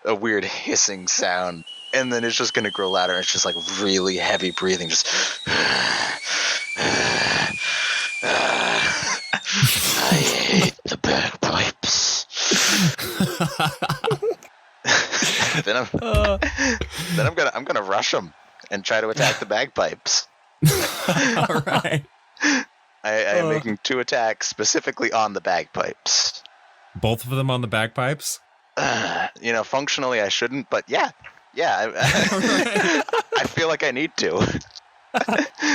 a weird hissing sound, and then it's just gonna grow louder. It's just like really heavy breathing, just. I hate the bagpipes. then I'm gonna rush him and try to attack the bagpipes. All right. I am making 2 attacks specifically on the bagpipes. Both of them on the bagpipes? Functionally I shouldn't, but yeah. I feel like I need to.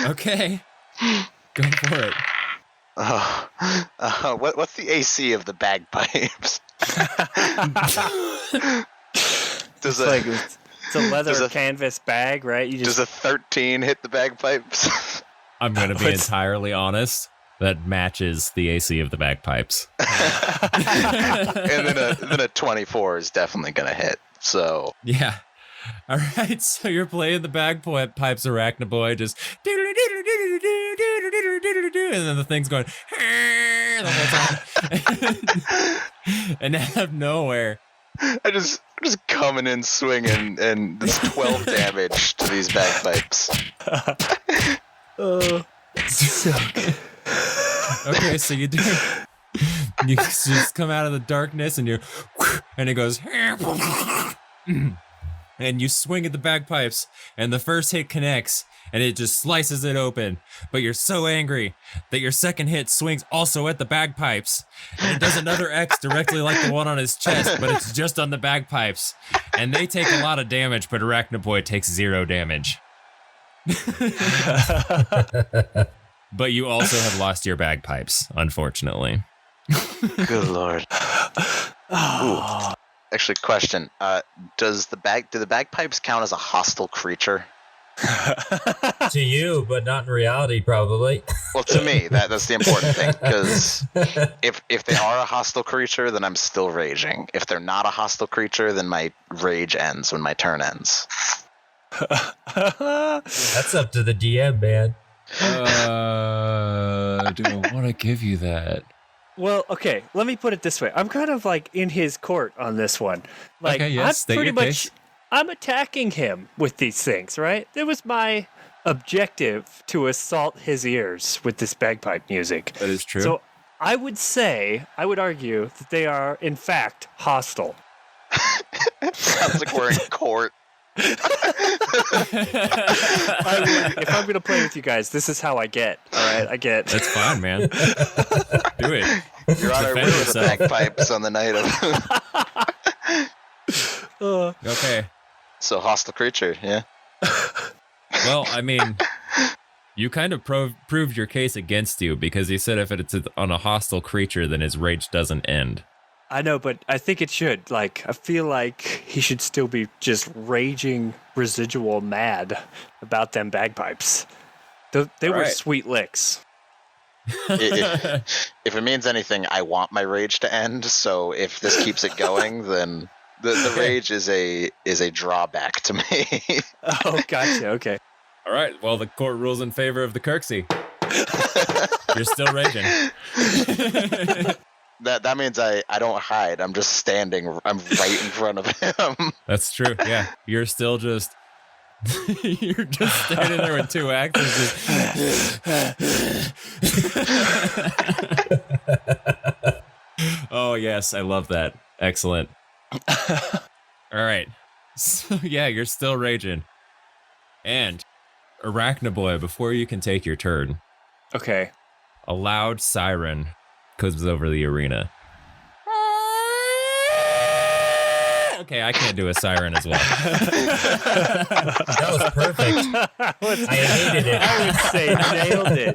Okay. Go for it. What's the AC of the bagpipes? It's a leather canvas bag, right? Does a 13 hit the bagpipes? I'm going to be entirely honest. That matches the AC of the bagpipes. And then a 24 is definitely going to hit. So yeah. All right. So you're playing the bagpipes, Aracnaboy, just and then the thing's going the whole time. And out of nowhere, I'm just coming in swinging, and there's 12 damage to these bagpipes. So good. Okay, so you just come out of the darkness and it goes and you swing at the bagpipes and the first hit connects and it just slices it open, but you're so angry that your second hit swings also at the bagpipes and it does another X directly like the one on his chest, but it's just on the bagpipes and they take a lot of damage, but Aracnaboy takes 0 damage. But you also have lost your bagpipes, unfortunately. Good lord. Ooh. Actually, question: do the bagpipes count as a hostile creature? To you, but not in reality, probably. Well, to me, that's the important thing. Because if they are a hostile creature, then I'm still raging. If they're not a hostile creature, then my rage ends when my turn ends. That's up to the DM, man. Do I want to give you that? Well, okay, let me put it this way. I'm kind of like in his court on this one. Like, Okay, yes, state your case. I'm attacking him with these things, right? It was my objective to assault his ears with this bagpipe music. That is true. So I would argue that they are, in fact, hostile. Sounds like we're in court. If I'm going to play with you guys, this is how I get. All right, I get. That's fine, man. Do it. Your Honor, we're with the bagpipes on the night of. Okay. So hostile creature, yeah. Well, I mean, you kind of proved your case against you because he said if it's on a hostile creature, then his rage doesn't end. I know, but I think it should. Like, I feel like he should still be just raging residual mad about them bagpipes. They were sweet licks. If it means anything, I want my rage to end. So if this keeps it going, then the rage is a drawback to me. Oh, gotcha. Okay. All right. Well, the court rules in favor of the Kirksey. You're still raging. That means I don't hide. I'm just standing. I'm right in front of him. That's true. Yeah. You're still just... You're just standing there with 2 axes. Oh, yes. I love that. Excellent. All right. So, yeah, you're still raging. And, Aracnaboy, before you can take your turn, Okay. a loud siren comes over the arena. Okay, I can't do a siren as well. That was perfect. I hated it. I would say nailed it.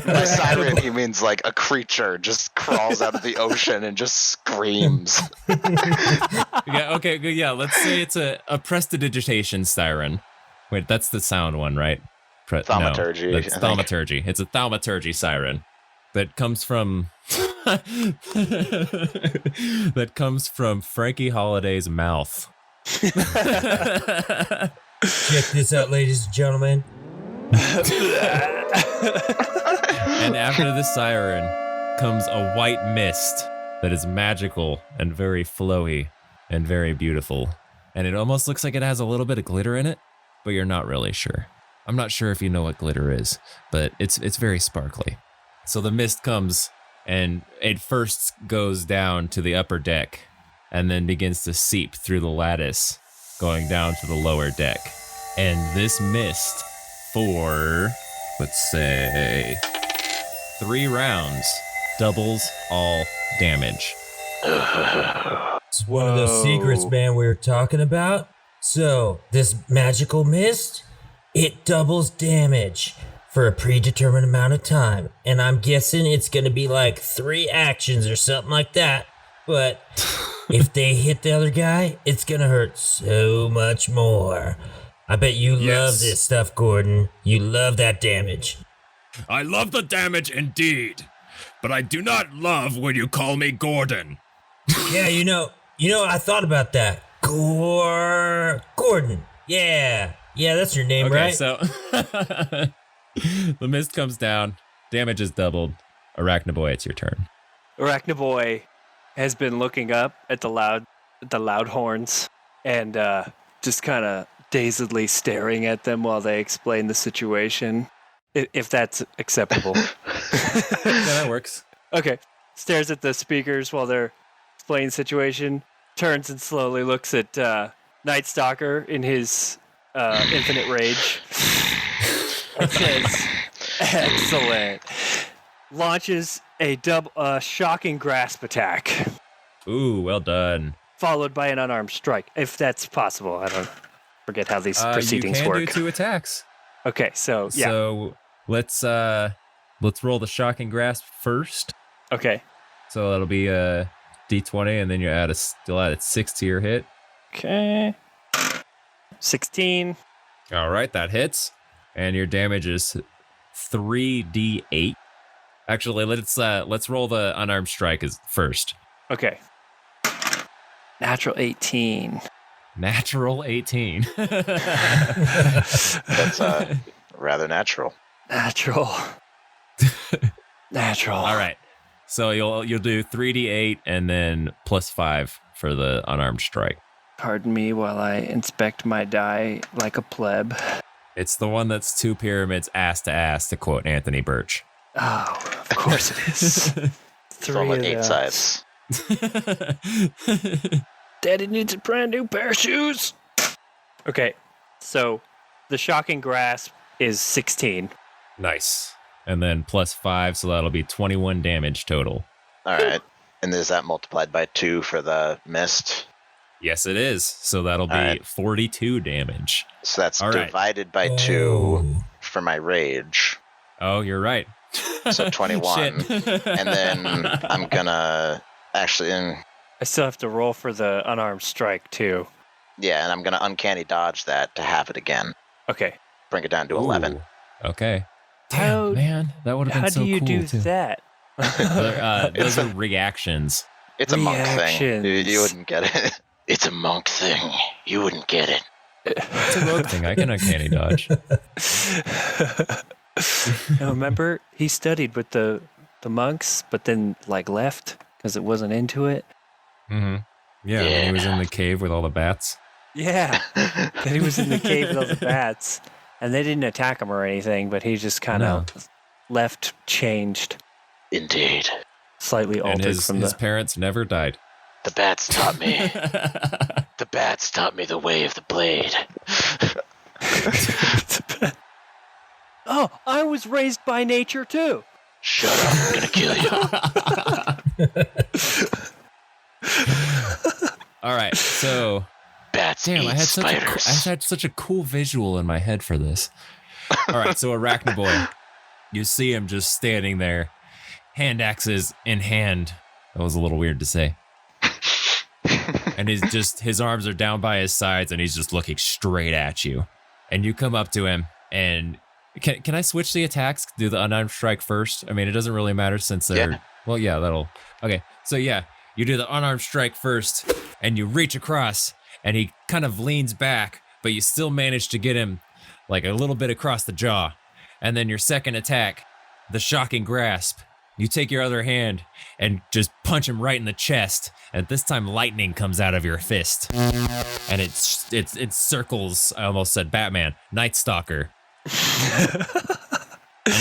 By siren, he means like a creature just crawls out of the ocean and just screams. Yeah, okay, good. Yeah, let's say it's a prestidigitation siren. Wait, that's the sound one, right? Thaumaturgy. No, that's thaumaturgy. It's a thaumaturgy siren that comes from Frankie Holiday's mouth. Check this out, ladies and gentlemen. And after the siren comes a white mist that is magical and very flowy and very beautiful. And it almost looks like it has a little bit of glitter in it, but you're not really sure. I'm not sure if you know what glitter is, but it's very sparkly. So the mist comes and it first goes down to the upper deck and then begins to seep through the lattice going down to the lower deck. And this mist for, let's say, 3 rounds doubles all damage. It's one of those secrets, man, we were talking about. So, this magical mist, it doubles damage for a predetermined amount of time. And I'm guessing it's going to be like 3 actions or something like that. But if they hit the other guy, it's going to hurt so much more. I bet you love this stuff, Gordon. You love that damage. I love the damage indeed, but I do not love when you call me Gordon. Yeah, you know, I thought about that. Gordon. Yeah, that's your name, Okay, right? so the mist comes down, damage is doubled. Aracnaboy, it's your turn. Aracnaboy has been looking up at the loud horns and just kind of dazedly staring at them while they explain the situation, if that's acceptable. Yeah, that works. Okay. Stares at the speakers while they're explaining the situation, turns and slowly looks at Nightstalker in his infinite rage. And says, excellent. Launches a shocking grasp attack. Ooh, well done. Followed by an unarmed strike, if that's possible. I don't forget how these proceedings you can work. do 2 attacks. Okay, so yeah. So let's roll the shocking grasp first. Okay. So that'll be a D20, and then you'll add 6 to your hit. Okay. 16. All right, that hits, and your damage is 3d8. Actually, let's roll the unarmed strike first. Okay. Natural 18. Natural 18. That's rather natural. Natural. All right. So you'll do 3d8 and then +5 for the unarmed strike. Pardon me while I inspect my die like a pleb. It's the one that's 2 pyramids ass to ass, to quote Anthony Birch. Oh, of course it is. It's on like 8 sides. Daddy needs a brand new pair of shoes. Okay, so the shocking grasp is 16. Nice. And then +5, so that'll be 21 damage total. All right. And is that multiplied by 2 for the mist? Yes, it is. So that'll be 42 damage. So that's All right. divided by 2 for my rage. Oh, you're right. So 21. Shit. And then I'm gonna actually, I still have to roll for the unarmed strike, too. yeah, and I'm gonna uncanny dodge that to have it again. Okay. Bring it down to 11. Ooh, okay. How- Damn, man, that would have been so cool. How do you do too. that? Those are reactions. It's a monk thing. Reactions. You wouldn't get it. It's a monk thing. You wouldn't get it. It's a rogue thing. I can uncanny dodge. Now, remember, he studied with the monks, but then left because it wasn't into it. Mm-hmm. Yeah, when he was in the cave with all the bats. Yeah, then he was in the cave with all the bats, and they didn't attack him or anything, but he just kind of left changed, Indeed. slightly And altered his from the. parents never died. The bats taught me. The bats taught me the way of the blade. Oh, I was raised by nature too. Shut up, I'm gonna kill you. All right, so Bats damn, eat I had spiders. such a cool visual in my head for this. All right, so Aracnaboy, you see him just standing there, hand axes in hand. That was a little weird to say. And his arms are down by his sides, and he's just looking straight at you. And you come up to him, and can I switch the attacks? Do the unarmed strike first? I mean, it doesn't really matter since they're... Yeah. Well, yeah, that'll... Okay, so yeah, you do the unarmed strike first, and you reach across, and he kind of leans back, but you still manage to get him like a little bit across the jaw. And then your second attack, the shocking grasp, you take your other hand and just punch him right in the chest. And this time lightning comes out of your fist. And it circles, I almost said Batman, Nightstalker. And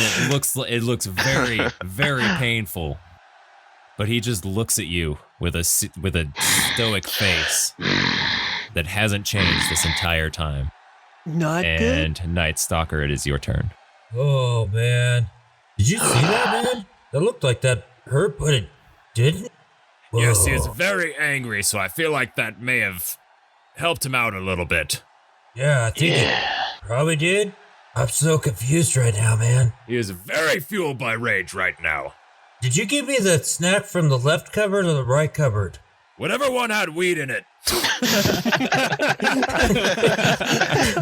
it looks very, very painful. But he just looks at you with a stoic face that hasn't changed this entire time. Not good. And Nightstalker, it is your turn. Oh, man. Did you see that, man? That looked like that hurt, but it didn't. Whoa. Yes, he is very angry, so I feel like that may have helped him out a little bit. Yeah, I think it probably did. I'm so confused right now, man. He is very fueled by rage right now. Did you give me the snack from the left cupboard or the right cupboard? Whatever one had weed in it.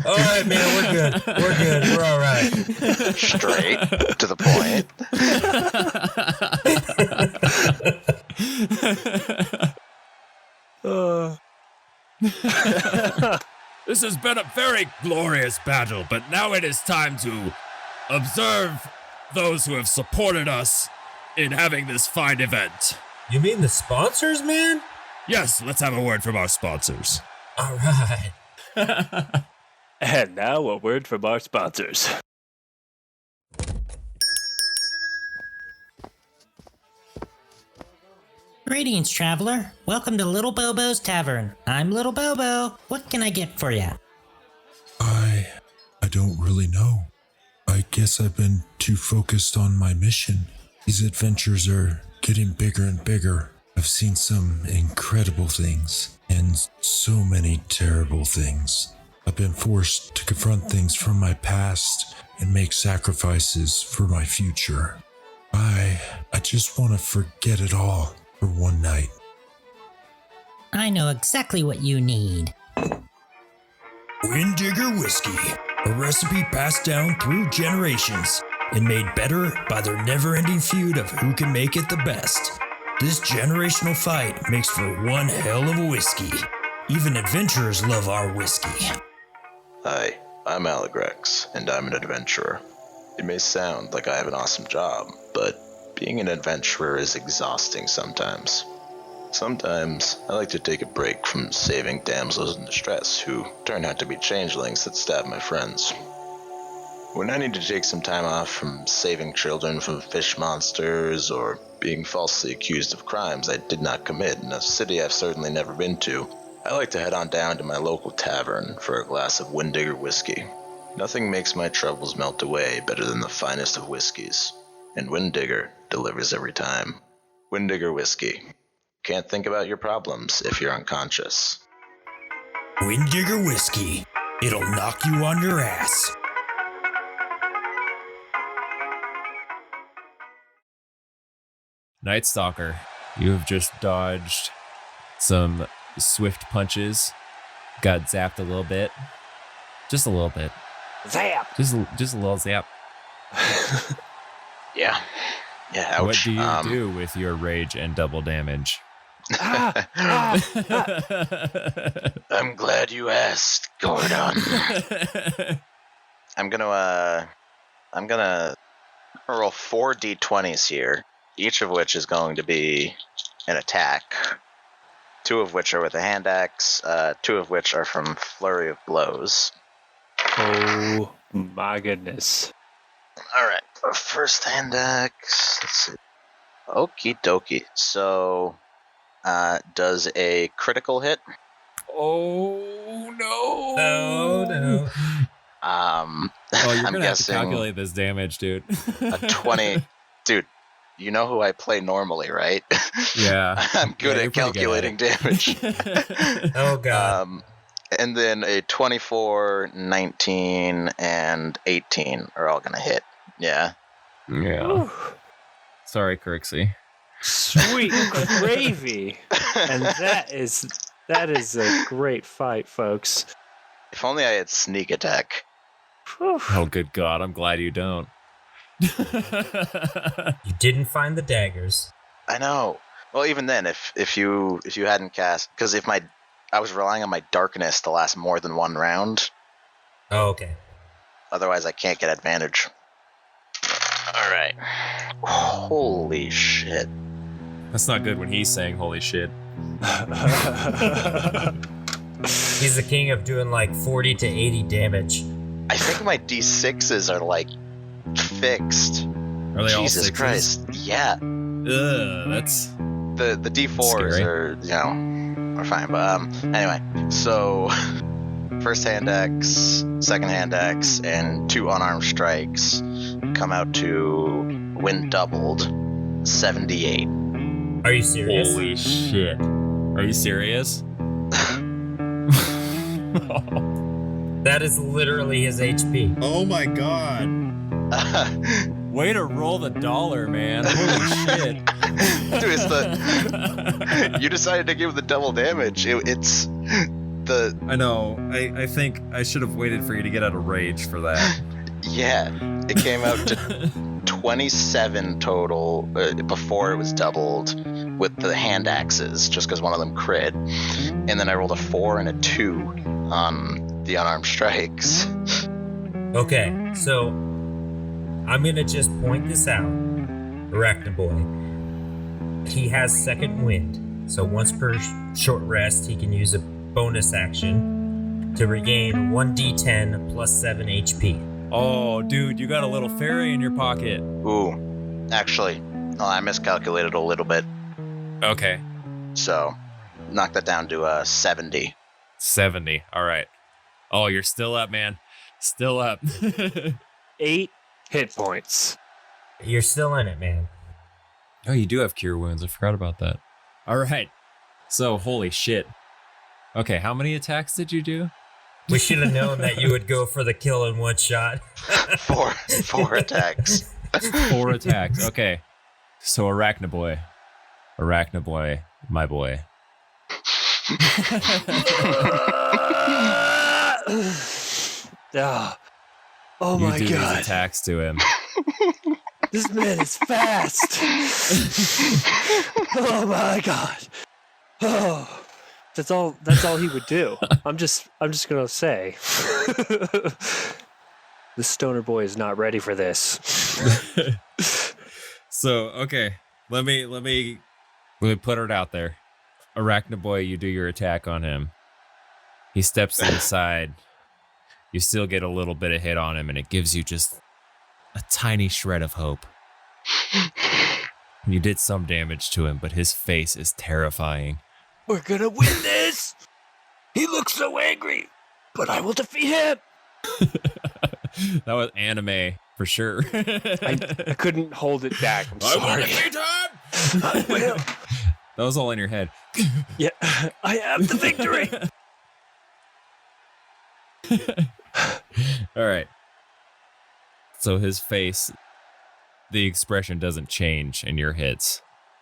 All right, man, we're good. We're good. We're all right. Straight to the point. This has been a very glorious battle, but now it is time to observe those who have supported us in having this fine event. You mean the sponsors, man? Yes, let's have a word from our sponsors. All right. And now a word from our sponsors. Greetings, traveler. Welcome to Little Bobo's Tavern. I'm Little Bobo. What can I get for you? I don't really know. I guess I've been too focused on my mission. These adventures are getting bigger and bigger. I've seen some incredible things and so many terrible things. I've been forced to confront things from my past and make sacrifices for my future. I just want to forget it all for one night. I know exactly what you need. Winddigger Whiskey, a recipe passed down through generations and made better by their never-ending feud of who can make it the best. This generational fight makes for one hell of a whiskey. Even adventurers love our whiskey. Hi, I'm Alagrex, and I'm an adventurer. It may sound like I have an awesome job, but being an adventurer is exhausting sometimes. Sometimes I like to take a break from saving damsels in distress who turn out to be changelings that stab my friends. When I need to take some time off from saving children from fish monsters or being falsely accused of crimes I did not commit in a city I've certainly never been to, I like to head on down to my local tavern for a glass of Winddigger whiskey. Nothing makes my troubles melt away better than the finest of whiskeys, and Winddigger delivers every time. Winddigger whiskey. Can't think about your problems if you're unconscious. Winddigger Whiskey. It'll knock you on your ass. Nightstalker, you have just dodged some swift punches, got zapped a little bit. Just a little bit. Zap! Just a little zap. Yeah, ouch. What do you do with your rage and double damage? I'm glad you asked, Gordon. I'm gonna roll 4 d20s here, each of which is going to be an attack. 2 of which are with a hand axe, 2 of which are from Flurry of Blows. Oh my goodness. Alright, first hand axe, let's see. Okie dokie. So, does a critical hit? Oh no! No. Oh, you're I'm gonna have to guessing calculate this damage, dude. a 20. Dude, you know who I play normally, right? Yeah. I'm good Yeah, at calculating damage. Oh, God. And then a 24, 19, and 18 are all going to hit. Yeah. Yeah. Sorry, Kirksey. Sweet gravy. And that is a great fight, folks. If only I had sneak attack. Whew. Oh, good God. I'm glad you don't. You didn't find the daggers. I know. Well, even then, if you hadn't cast, because if my I was relying on my darkness to last more than one round. Oh, okay. Otherwise, I can't get advantage. All right. Holy shit. That's not good when he's saying holy shit. He's the king of doing like 40 to 80 damage. I think my D6s are like fixed. Are they all Jesus sixes? Christ. Yeah. That's The D4s scary. are, are fine. But anyway, so first hand X, second hand X, and 2 unarmed strikes come out to win doubled 78. Are you serious? holy shit. Are you serious? That is literally his HP. Oh my god. Way to roll the dollar, man. Holy shit. Dude, it's you decided to give the double damage. It's the I know. I think I should have waited for you to get out of rage for that. yeah. It came out to 27 total before it was doubled with the hand axes, just because one of them crit, and then I rolled a 4 and a 2 on the unarmed strikes. Okay, so I'm gonna just point this out. Aracnaboy. He has second wind, so once per short rest, he can use a bonus action to regain 1d10 plus 7 HP. Oh, dude, you got a little fairy in your pocket. Ooh, actually, no, I miscalculated a little bit, Okay. so knock that down to 70. 70. All right. Oh, you're still up, man. Still up. 8 hit points. You're still in it, man. Oh, you do have cure wounds. I forgot about that. All right. So, holy shit. Okay, how many attacks did you do? We should have known that you would go for the kill in one shot. Four attacks. 4 attacks. Okay. So, Aracnaboy, my boy. Oh You my do god. these attacks to him. This man is fast. Oh my god. Oh. That's all he would do. I'm just gonna say. The stoner boy is not ready for this. So, okay. Let me put it out there. Aracnaboy, you do your attack on him. He steps to the side. You still get a little bit of hit on him, and it gives you just a tiny shred of hope. You did some damage to him, but his face is terrifying. We're gonna win this. He looks so angry, but I will defeat him. That was anime for sure. I couldn't hold it back. I'm sorry. I will. That was all in your head. Yeah, I have the victory. All right. So his face, the expression doesn't change in your hits.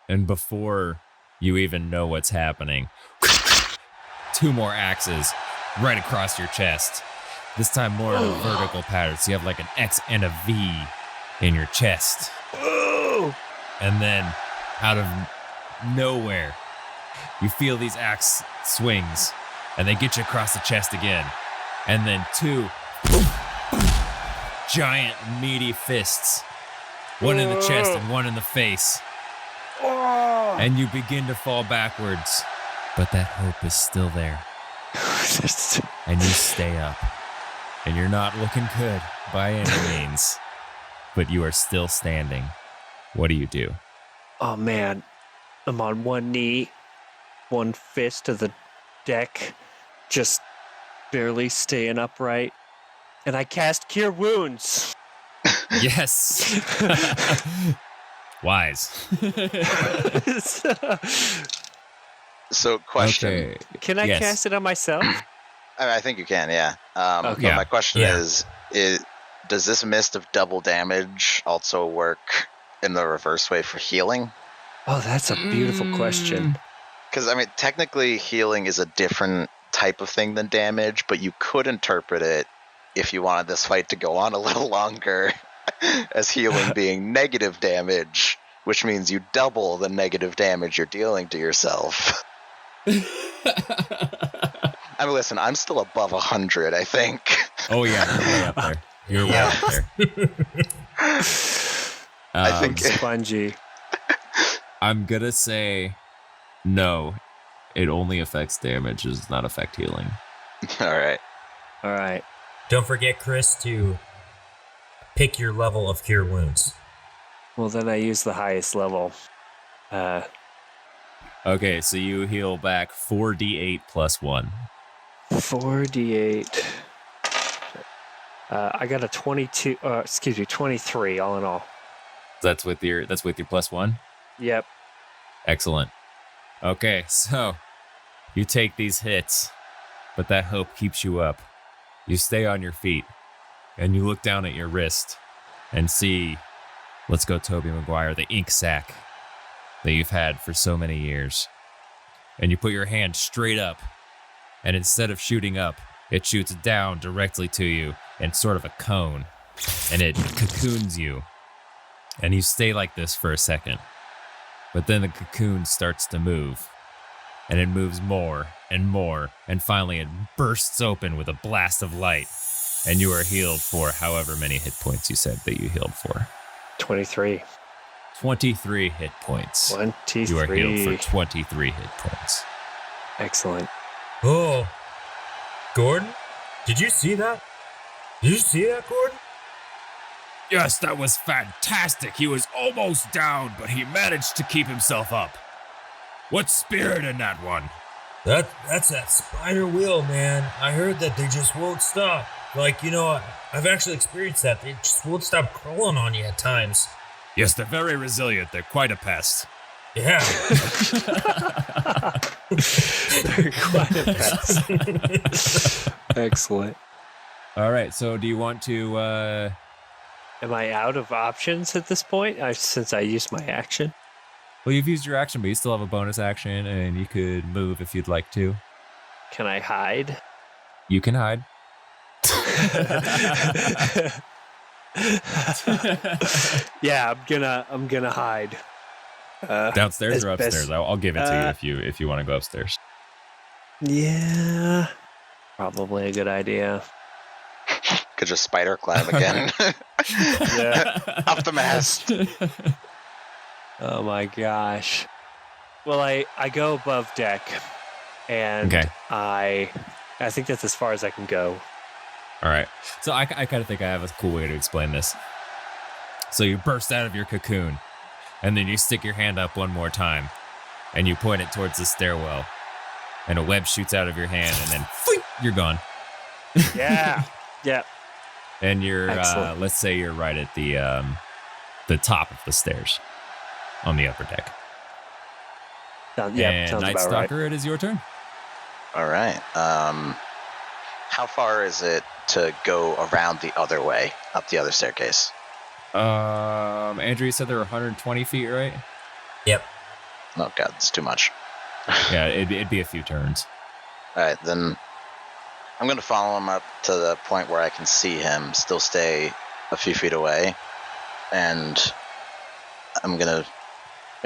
And before you even know what's happening, 2 more axes right across your chest. This time more in a vertical pattern. So you have like an X and a V in your chest. And then out of nowhere, you feel these axe swings and they get you across the chest again. And then 2 giant meaty fists. One in the chest and one in the face. And you begin to fall backwards. But that hope is still there. And you stay up. And you're not looking good by any means. But you are still standing. What do you do? Oh man, I'm on one knee, one fist to the deck, just barely staying upright. And I cast Cure Wounds. Yes. Wise. So, question. Okay. Can I Yes. cast it on myself? I think you can, yeah. Okay. But my question Yeah. is, does this mist of double damage also work in the reverse way for healing? Oh, that's a beautiful question. Because, I mean, technically healing is a different type of thing than damage, but you could interpret it, if you wanted this fight to go on a little longer, as healing being negative damage, which means you double the negative damage you're dealing to yourself. I mean, listen, I'm still above 100, I think. Oh yeah, you're way up there. You're way up there. I think Spongy. I'm gonna say no. It only affects damage, it does not affect healing. All right. Don't forget, Chris, to pick your level of Cure Wounds. Well, then I use the highest level. Okay, so you heal back 4d8 plus 1. 4d8. I got a 23 all in all. That's with your plus 1? Yep. Excellent. Okay, so you take these hits, but that hope keeps you up. You stay on your feet, and you look down at your wrist and see, let's go Tobey Maguire, the ink sac that you've had for so many years. And you put your hand straight up, and instead of shooting up, it shoots down directly to you in sort of a cone, and it cocoons you. And you stay like this for a second. But then the cocoon starts to move, and it moves more and more, and finally it bursts open with a blast of light, and you are healed for however many hit points you said that you healed for. 23. 23 hit points. 23. You are healed for 23 hit points. Excellent. Oh, Gordon, did you see that? Did you see that, Gordon? Yes, that was fantastic. He was almost down, but he managed to keep himself up. What spirit in that one? That's that spider wheel, man. I heard that they just won't stop. Like, I've actually experienced that. They just won't stop crawling on you at times. Yes, they're very resilient. They're quite a pest. Yeah. They're quite a pest. Excellent. All right, so do you want to... Am I out of options at this point? Since I used my action? Well, you've used your action, but you still have a bonus action, and you could move if you'd like to. Can I hide? You can hide. Yeah, I'm gonna hide. Downstairs or upstairs? best- I'll give it to you if you want to go upstairs. Yeah, probably a good idea. Could just spider climb again. Yeah. Up the mast. Oh my gosh. Well, I go above deck, and Okay. I think that's as far as I can go. All right. So I kind of think I have a cool way to explain this. So you burst out of your cocoon, and then you stick your hand up one more time, and you point it towards the stairwell, and a web shoots out of your hand, and then you're gone. Yeah. Yeah. And you're, Excellent. let's say you're right at the top of the stairs on the upper deck. Sounds and about right. Nightstalker, it is your turn. All right. How far is it to go around the other way, up the other staircase? Andrew, you said there were 120 feet, right? Yep. Oh god, it's too much. Yeah, it'd be a few turns. All right, then I'm going to follow him up to the point where I can see him, still stay a few feet away, and I'm going to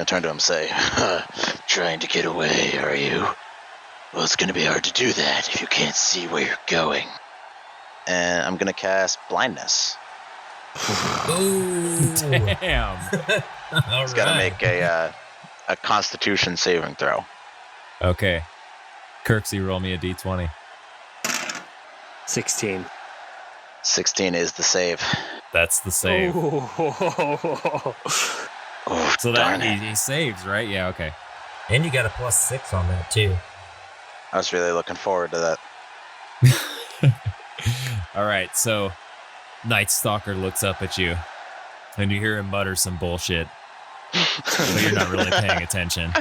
turn to him and say, trying to get away, are you? Well, it's going to be hard to do that if you can't see where you're going. And I'm going to cast Blindness. Ooh. Damn. All He's got to right. make a Constitution saving throw. Okay. Kirksey, roll me a d20. 16. 16 is the save. That's the save. Oh. Oh, So darn that it. he saves, right? Yeah, okay. And you got a +6 on that, too. I was really looking forward to that. All right, so Nightstalker looks up at you, and you hear him mutter some bullshit, but you're not really paying attention.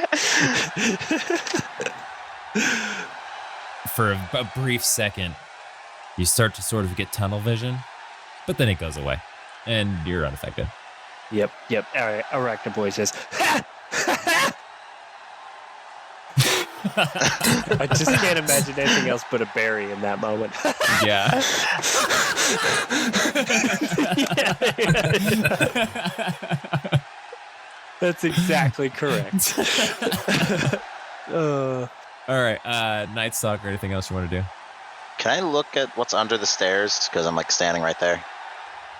For a brief second, you start to sort of get tunnel vision, but then it goes away, and you're unaffected. Yep. All right. Aracnaboy says, "Ha! I just can't imagine anything else but a berry in that moment. Yeah. That's exactly correct. All right, Nightstalker, anything else you want to do? Can I look at what's under the stairs? Because I'm like standing right there.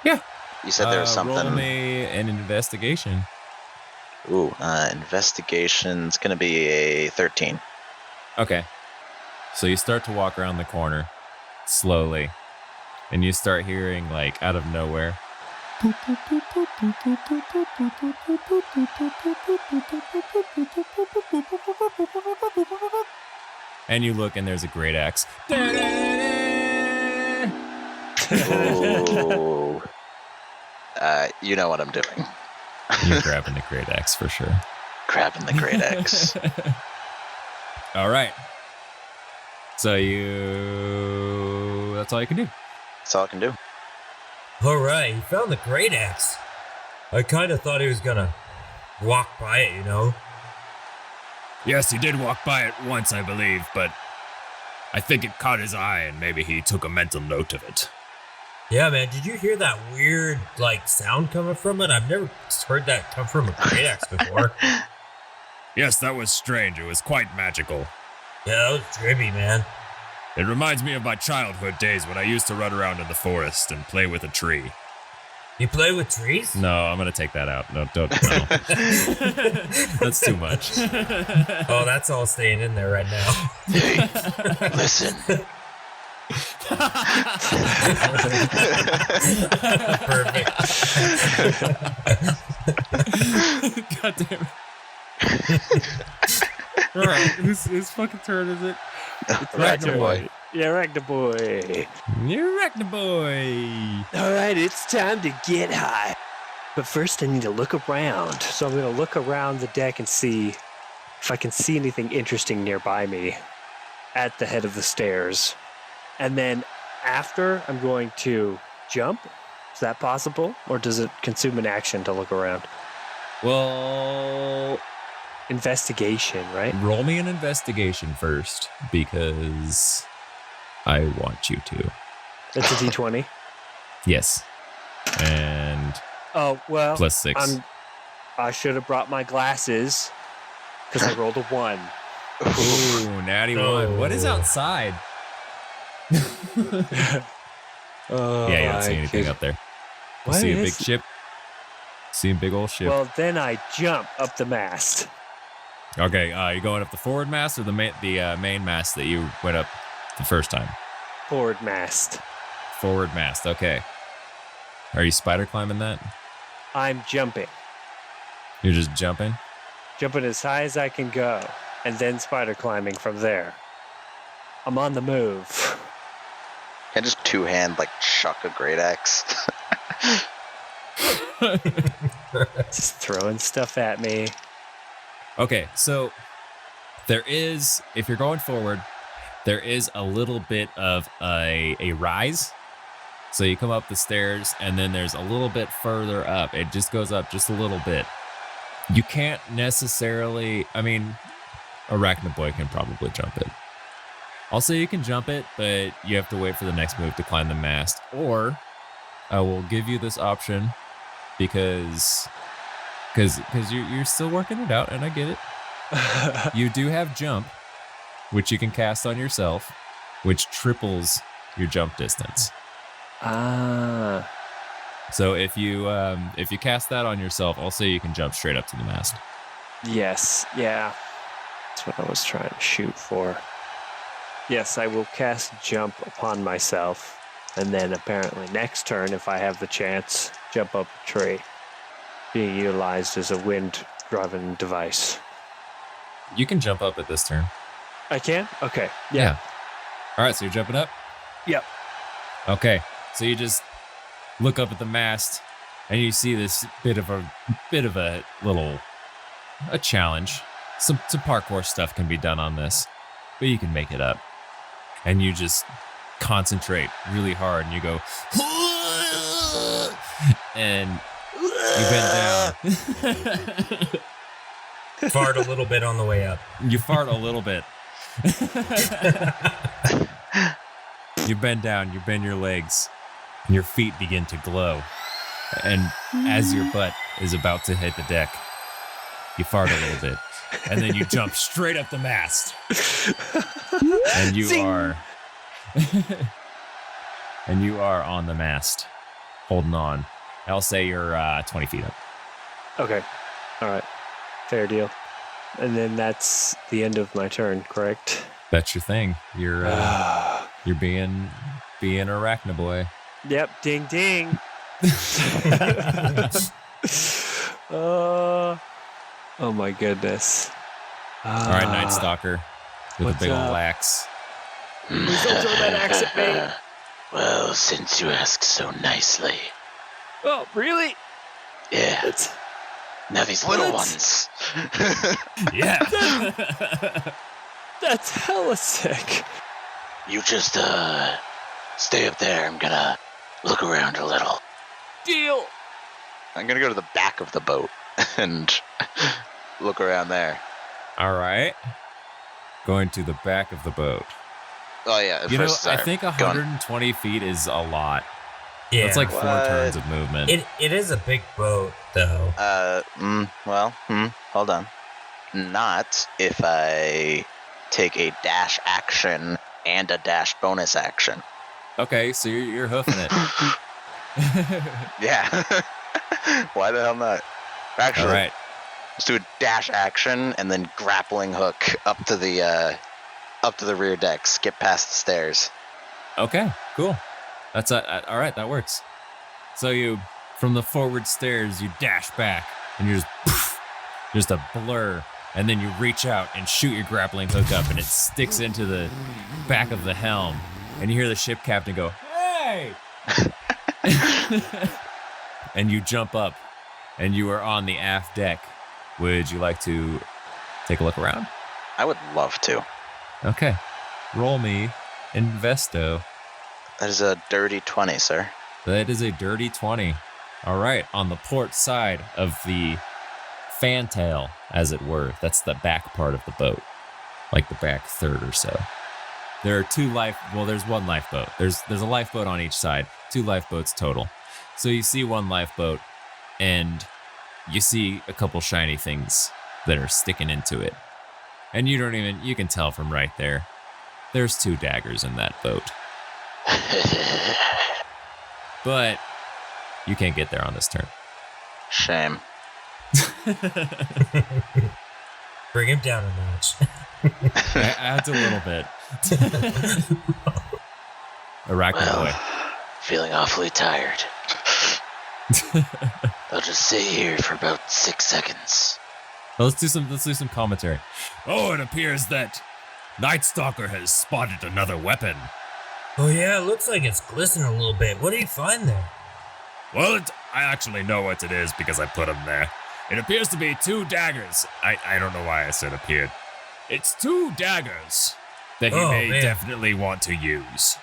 Yeah. You said there was something. Roll me an investigation. Ooh, investigation's gonna be a 13. Okay. So you start to walk around the corner slowly, and you start hearing, like, out of nowhere. And you look, and there's a great axe. Ooh. You know what I'm doing. You're grabbing the great axe for sure. Grabbing the great axe. All right. So that's all you can do. That's all I can do. All right, he found the great axe. I kind of thought he was gonna walk by it, you know? Yes, he did walk by it once, I believe, but I think it caught his eye and maybe he took a mental note of it. Yeah, man, did you hear that weird, like, sound coming from it? I've never heard that come from a great axe before. Yes, that was strange. It was quite magical. Yeah, that was trippy, man. It reminds me of my childhood days when I used to run around in the forest and play with a tree. You play with trees? No, I'm going to take that out. No, don't. No. That's too much. Oh, that's all staying in there right now. Hey, listen. Perfect. God damn it. All right, whose fucking turn is it? It's Aracnaboy. Yeah, Aracnaboy. You're Aracnaboy. All right, it's time to get high. But first, I need to look around. So I'm going to look around the deck and see if I can see anything interesting nearby me at the head of the stairs. And then after, I'm going to jump. Is that possible? Or does it consume an action to look around? Well, investigation, right? Roll me an investigation first, because I want you to. That's a D20. Yes. And Oh, well. plus 6. I should have brought my glasses because I rolled a 1. Ooh, natty 1. What is outside? Oh, yeah, you don't see anything up there. You What see a is big ship. See a big old ship. Well, then I jump up the mast. Okay, you going up the forward mast or the main mast that you went up the first time? Forward mast. Forward mast, okay. Are you spider climbing that? I'm jumping. You're just jumping? Jumping as high as I can go, and then spider climbing from there. I'm on the move. Can I just two-hand, like, chuck a great axe? Just throwing stuff at me. Okay, so there is, if you're going forward, there is a little bit of a rise. So you come up the stairs, and then there's a little bit further up. It just goes up just a little bit. You can't necessarily, I mean, Aracnaboy can probably jump it. Also, you can jump it, but you have to wait for the next move to climb the mast. Or I will give you this option because you're still working it out, and I get it. You do have jump, which you can cast on yourself, which triples your jump distance. Ah. So if you cast that on yourself, also you can jump straight up to the mast. Yes, yeah. That's what I was trying to shoot for. Yes, I will cast jump upon myself, and then apparently next turn, if I have the chance, jump up a tree, being utilized as a wind-driven device. You can jump up at this turn. I can? Okay. Yeah. All right, so you're jumping up? Yep. Okay, so you just look up at the mast, and you see this bit of a challenge. Some parkour stuff can be done on this, but you can make it up. And you just concentrate really hard, and you go, and you bend down. Fart a little bit on the way up. You fart a little bit. You bend down, you bend your legs, and your feet begin to glow. And as your butt is about to hit the deck, you fart a little bit. and then you jump straight up the mast. And you are and you are on the mast, holding on. I'll say you're 20 feet up. Okay. All right. Fair deal. And then that's the end of my turn, correct? That's your thing. You're being Aracnaboy. Yep. Ding ding. Oh my goodness. All right, Nightstalker with a big old axe. Please don't throw that axe at me. Well, since you ask so nicely. Oh, really? Yeah. Now these little What? ones. Yeah. That's hella sick. You just, stay up there. I'm gonna look around a little. Deal. I'm gonna go to the back of the boat and look around there. All right. Going to the back of the boat. Oh, yeah. You first, know, I sorry. think Go on. 120 feet is a lot. Yeah. That's like 4 What? turns of movement. It is a big boat, though. Hold on. Not if I take a dash action and a dash bonus action. Okay, so you're hoofing it. Yeah. Why the hell not? Actually, All right. let's do a dash action and then grappling hook up to the rear deck. Skip past the stairs. Okay, cool. That's all right. That works. So you, from the forward stairs, you dash back, and you're just a blur, and then you reach out and shoot your grappling hook up, and it sticks into the back of the helm, and you hear the ship captain go, "Hey!" And you jump up, and you are on the aft deck. Would you like to take a look around? I would love to. Okay. Roll me Investo. That is a dirty 20, sir. That is a dirty 20. All right, on the port side of the fantail, as it were. That's the back part of the boat, like the back third or so. There are there's one lifeboat. There's a lifeboat on each side, 2 lifeboats total. So you see one lifeboat, and you see a couple shiny things that are sticking into it. And you can tell from right there, there's 2 daggers in that boat. But you can't get there on this turn. Shame. Bring him down a notch. Adds a little bit. Aracnaboy. Well, feeling awfully tired. I'll just sit here for about 6 seconds. Well, let's do some commentary. Oh, it appears that Nightstalker has spotted another weapon. Oh yeah, it looks like it's glistening a little bit. What did he find there? Well, I actually know what it is because I put them there. It appears to be 2 daggers. I don't know why I said appeared. It's 2 daggers that he may definitely want to use.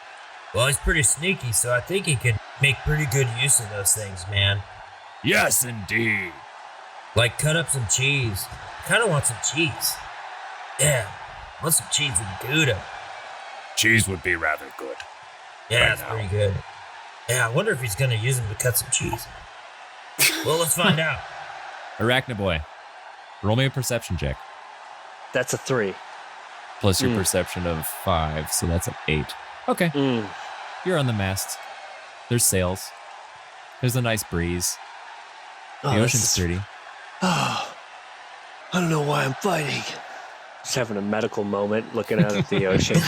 Well, he's pretty sneaky, so I think he could make pretty good use of those things, man. Yes, indeed. Like cut up some cheese. Kind of want some cheese. Yeah, want some cheese with Gouda. Cheese would be rather good. Yeah, Right that's now. pretty good. Yeah, I wonder if he's gonna use them to cut some cheese. Well, let's find out. Aracnaboy, roll me a perception check. That's a 3. Plus your perception of 5, so that's an 8. Okay, you're on the mast. There's sails. There's a nice breeze. The ocean's pretty. Oh, I don't know why I'm fighting. Just having a medical moment, looking out at the ocean.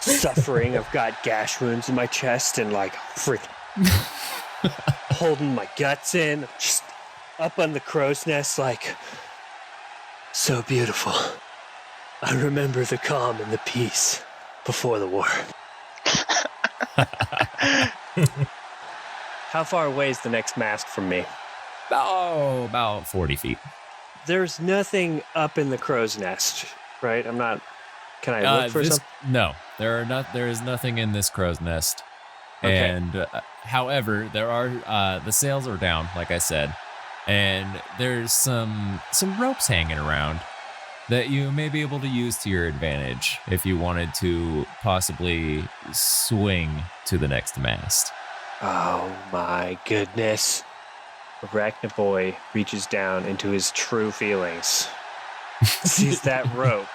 Suffering. I've got gash wounds in my chest and like freaking holding my guts in. Just up on the crow's nest, like so beautiful. I remember the calm and the peace before the war. How far away is the next mast from me? About 40 feet. There's nothing up in the crow's nest, right? I'm not. Can I look for something? No, there is nothing in this crow's nest. Okay. And however, there are the sails are down, like I said, and there's some ropes hanging around that you may be able to use to your advantage if you wanted to possibly swing to the next mast. Oh my goodness. Aracnaboy reaches down into his true feelings sees that rope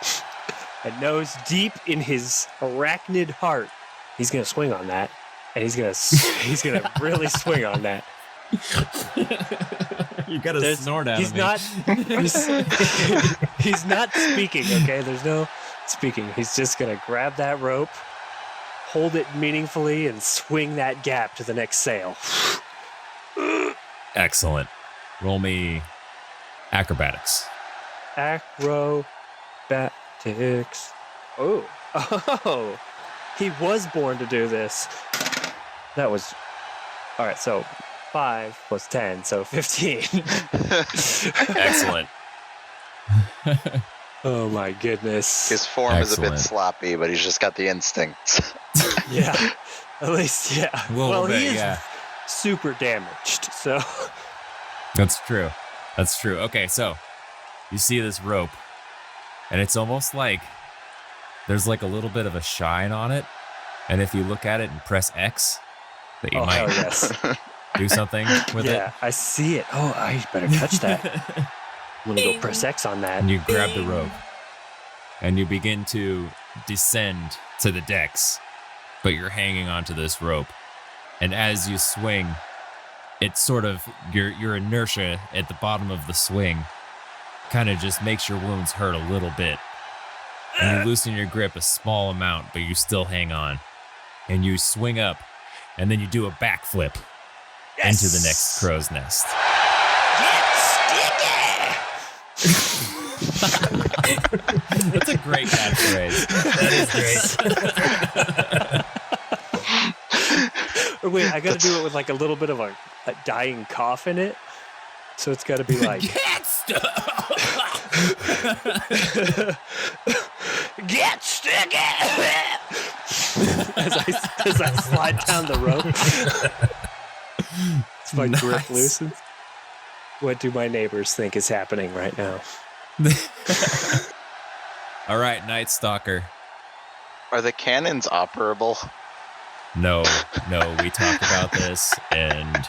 and knows deep in his arachnid heart he's gonna swing on that, and he's gonna really swing on that. You got a snort out of me. He's not speaking. Okay, there's no speaking. He's just gonna grab that rope, hold it meaningfully, and swing that gap to the next sail. Excellent. Roll me acrobatics. Acrobatics. Oh, he was born to do this. That was all right. So 5 plus 10, so 15. Excellent. Oh my goodness. His form is a bit Excellent. sloppy, but he's just got the instincts. Yeah, at least yeah. A little bit, he is yeah. super damaged. So That's true. That's true. Okay, so you see this rope, and it's almost like there's like a little bit of a shine on it. And if you look at it and press X, that you hell might yes. do something with Yeah, I see it. Oh, I better touch that. it. I'm gonna go press X on that. And you grab the rope, and you begin to descend to the decks, but you're hanging onto this rope. And as you swing, it's sort of your inertia at the bottom of the swing kind of just makes your wounds hurt a little bit. And you loosen your grip a small amount, but you still hang on. And you swing up, and then you do a backflip into the next crow's nest. That's a great catchphrase. That is great. Or wait, I gotta do it with like a little bit of a dying cough in it. So it's gotta be like Get sticky! as I slide down the rope. It's my grip loosens. What do my neighbors think is happening right now? All right, Nightstalker. Are the cannons operable? No, we talked about this, and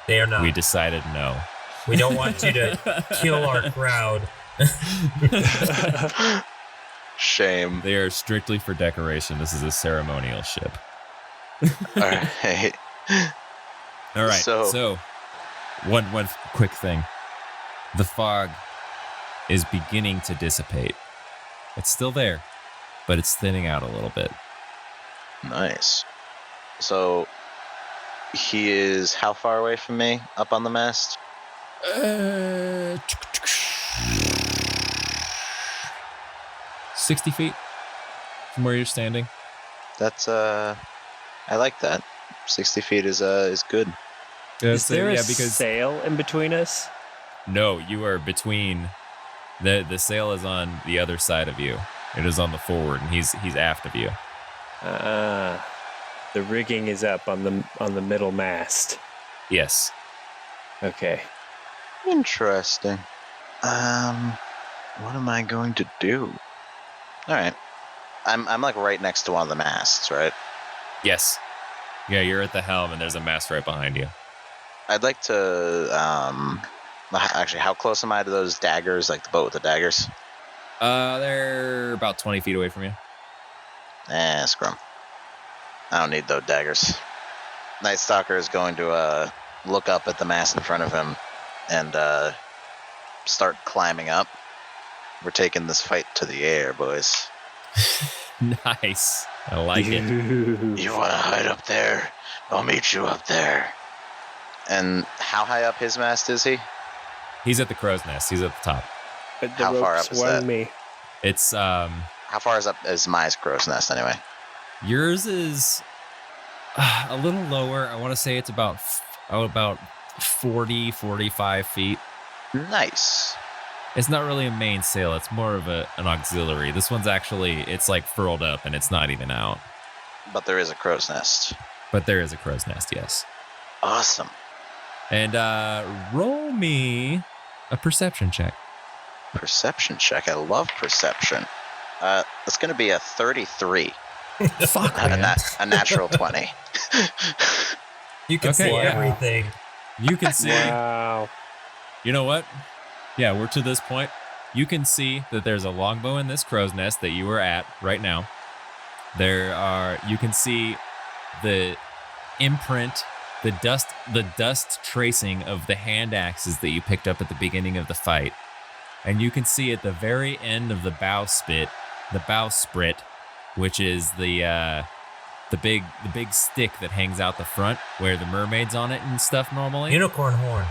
They are not. we decided no. We don't want you to kill our crowd. Shame. They are strictly for decoration. This is a ceremonial ship. All right. All right, So- so one quick thing. The fog is beginning to dissipate. It's still there, but it's thinning out a little bit. Nice. So he is how far away from me up on the mast? 60 feet from where you're standing. That's I like that. 60 feet is good. Is there a sail in between us? No, you are between. The sail is on the other side of you. It is on the forward, and he's aft of you. The rigging is up on the middle mast. Yes. Okay. Interesting. What am I going to do? All right. I'm like right next to one of the masts, right? Yes. Yeah, you're at the helm, and there's a mast right behind you. I'd like to actually, how close am I to those daggers, like the boat with the daggers? They're about 20 feet away from you. Screw 'em. I don't need those daggers. Nightstalker is going to look up at the mast in front of him and start climbing up. We're taking this fight to the air, boys. Nice. I like it. You want to hide up there? I'll meet you up there. And how high up his mast is he? He's at the crow's nest. He's at the top. But the How rope far up is swung that? me. It's How far is up is my crow's nest anyway? yours is a little lower. I want to say it's about 40, 45 feet. Nice. It's not really a mainsail. It's more of an auxiliary. This one's actually, it's like furled up and it's not even out. But there is a crow's nest. But there is a crow's nest, yes. Awesome. And roll me a perception check. Perception check. I love perception. It's going to be a 33. Fuck, A natural 20. You can Okay, see yeah. everything. You can see. Wow. You know what? Yeah, we're to this point. you can see that there's a longbow in this crow's nest that you were at right now. You can see the imprint, the dust tracing of the hand axes that you picked up at the beginning of the fight. And you can see at the very end of the bowsprit, which is the big stick that hangs out the front where the mermaid's on it and stuff normally. Unicorn horn.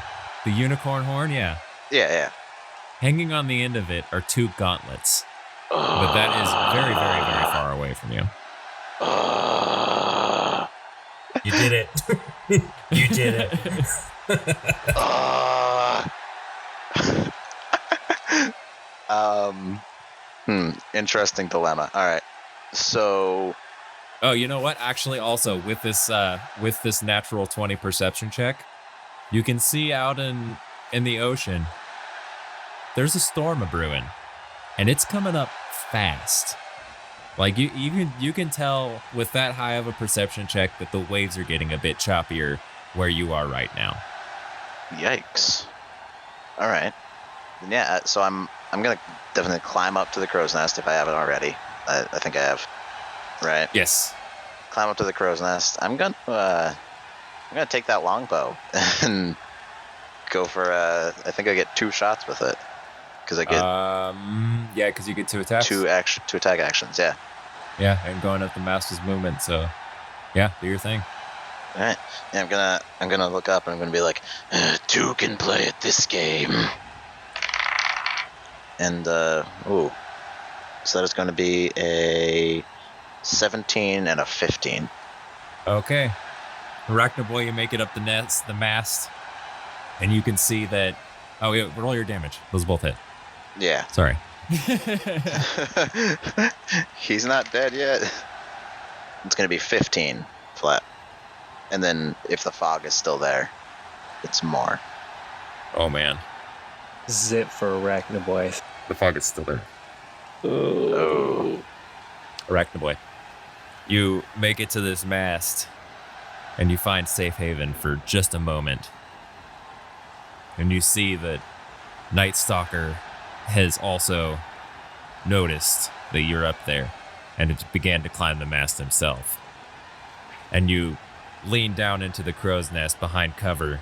The unicorn horn, yeah. Yeah. Hanging on the end of it are 2 gauntlets. But that is very, very, very far away from you. You did it. You did it. Interesting dilemma. All right. So. Oh, you know what? Actually, also with this natural 20 perception check, you can see out in the ocean, there's a storm a-brewing, and it's coming up fast. Like you can tell with that high of a perception check that the waves are getting a bit choppier where you are right now. Yikes. All right. Yeah. So I'm gonna definitely climb up to the crow's nest if I haven't already. I think I have. Right. Yes. Climb up to the crow's nest. I'm gonna take that longbow and go for. I think I get 2 shots with it because I get. Yeah, because you get 2 attacks. 2 attack actions. Yeah. Yeah, and going up the master's movement. So, yeah, do your thing. All right. Yeah, I'm gonna look up and I'm gonna be like, 2 can play at this game. And so that is going to be a 17 and a 15. Okay. Aracnaboy, you make it up the mast, and you can see that. Oh, yeah, roll your damage. Those both hit. Yeah. Sorry. He's not dead yet. It's going to be 15 flat. And then if the fog is still there, it's more. Oh, man. Zip for Aracnaboy. The fog is still there. Oh. Aracnaboy, you make it to this mast, and you find safe haven for just a moment. And you see that Nightstalker has also noticed that you're up there, and it began to climb the mast himself. And you lean down into the crow's nest behind cover,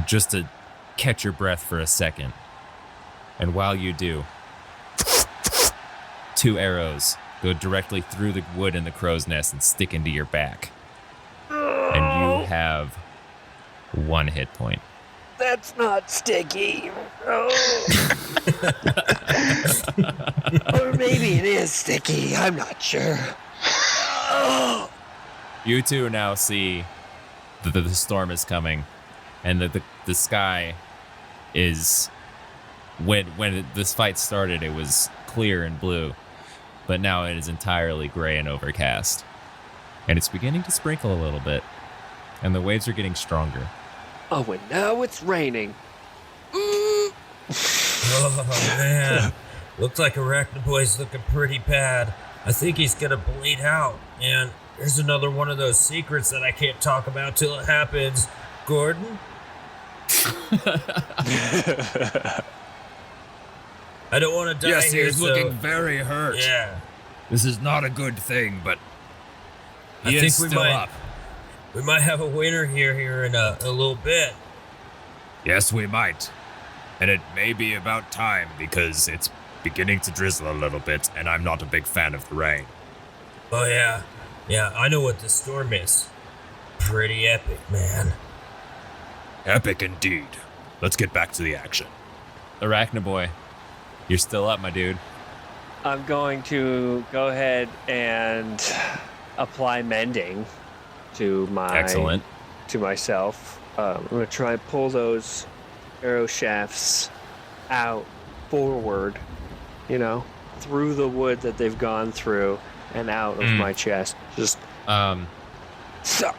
just to catch your breath for a second. And while you do, 2 arrows go directly through the wood in the crow's nest and stick into your back. And you have 1 hit point. That's not sticky. Oh. Or maybe it is sticky. I'm not sure. Oh. You 2 now see that the storm is coming, and that the sky is... When this fight started, it was clear and blue, but now it is entirely gray and overcast. And it's beginning to sprinkle a little bit, and the waves are getting stronger. Oh, and now it's raining. Oh, man. Looks like Aracnaboy's looking pretty bad. I think he's gonna bleed out. And there's another one of those secrets that I can't talk about till it happens. Gordon? I don't want to die Yes, he here, is so... looking very hurt. Yeah. This is not a good thing, but I he think is still up. We might have a winner here in a little bit. Yes, we might. And it may be about time because it's beginning to drizzle a little bit, and I'm not a big fan of the rain. Oh, yeah. Yeah, I know what the storm is. Pretty epic, man. Epic indeed. Let's get back to the action. Aracnaboy, you're still up, my dude. I'm going to go ahead and apply mending to Excellent. to myself. I'm going to try and pull those arrow shafts out forward, through the wood that they've gone through and out of my chest. Just so.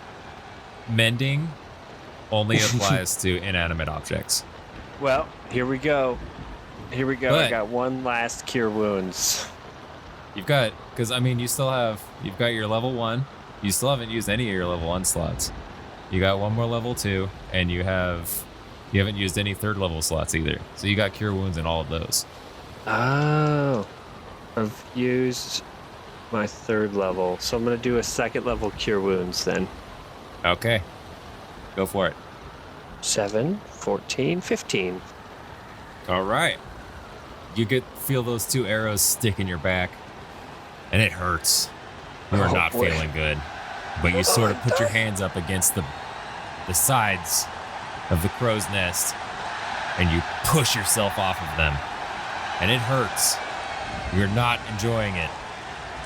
Mending only applies to inanimate objects. Well, here we go. But I got 1 last cure wounds. You've got, because you've got your level 1. You still haven't used any of your level 1 slots. You got 1 more level 2, and you have You haven't used any 3rd level slots either. So you got Cure Wounds in all of those. Oh. I've used my 3rd level, so I'm going to do a 2nd level Cure Wounds then. Okay. Go for it. 7, 14, 15. All right. You feel those 2 arrows stick in your back, and it hurts. You are not feeling good. But you sort of put your hands up against the sides of the crow's nest, and you push yourself off of them. And it hurts. You're not enjoying it.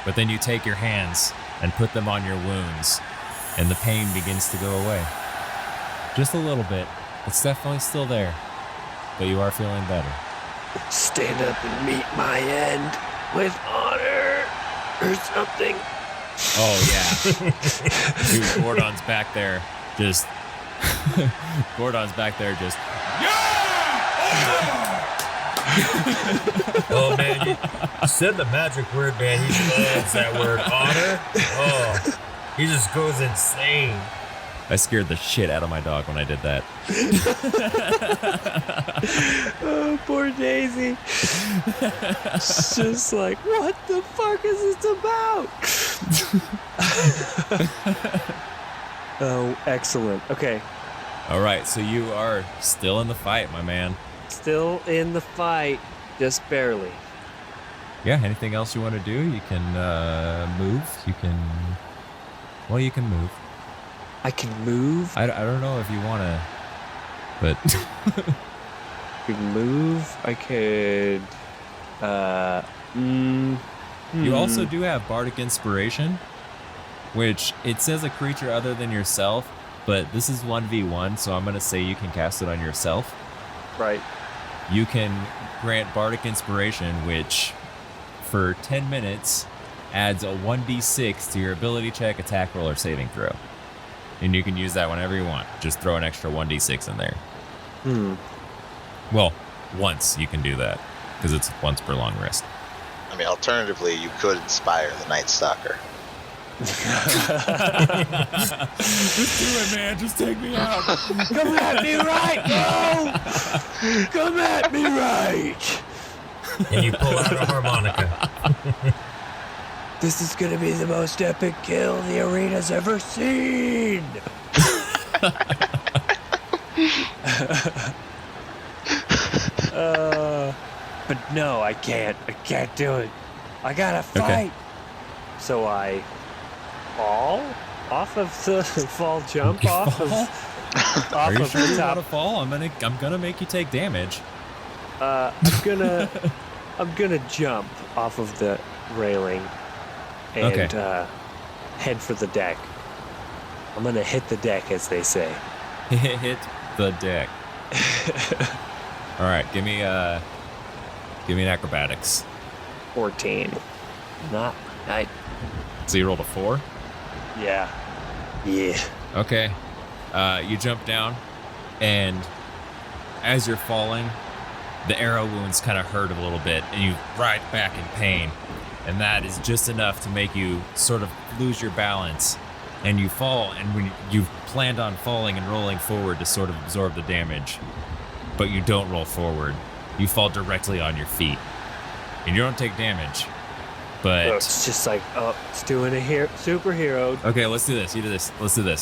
But then you take your hands and put them on your wounds, and the pain begins to go away. Just a little bit. It's definitely still there, but you are feeling better. Stand up and meet my end with honor or something. Oh, yeah. Dude, Gordon's back there just... Oh, man, you said the magic word, man. He loves that word, honor. Oh, he just goes insane. I scared the shit out of my dog when I did that. Oh, poor Daisy. It's just like, what the fuck is this about? Oh, excellent. Okay. All right, so you are still in the fight, my man. Still in the fight, just barely. Yeah, anything else you want to do? You can move. You can move. I can move. I don't know if you want to, but... I could move. I could... You also do have Bardic Inspiration, which it says a creature other than yourself, but this is 1v1, so I'm going to say you can cast it on yourself. Right. You can grant Bardic Inspiration, which for 10 minutes adds a 1d6 to your ability check, attack roll, or saving throw. And you can use that whenever you want. Just throw an extra 1d6 in there. Well, once you can do that, because it's once per long rest. I mean, alternatively, you could inspire the Nightstalker. Just do it, man. Just take me out. Come at me right, bro! Come at me right! And you pull out a harmonica. This is gonna be the most epic kill the arena's ever seen! But no, I can't. I can't do it. I gotta fight. Okay. So I fall off of the jump off fall? of Are you of sure the you top. want to fall? I'm gonna make you take damage. I'm gonna jump off of the railing and head for the deck. I'm gonna hit the deck, as they say. Hit the deck. All right, give me an acrobatics. 14. Not. So you rolled a 4? Yeah. Yeah. Okay. You jump down, and as you're falling, the arrow wounds kind of hurt a little bit, and you ride back in pain. And that is just enough to make you sort of lose your balance. And you fall, and when you planned on falling and rolling forward to sort of absorb the damage, but you don't roll forward. You fall directly on your feet. And you don't take damage. But it's just like, it's doing a superhero. Okay, let's do this. You do this. Let's do this.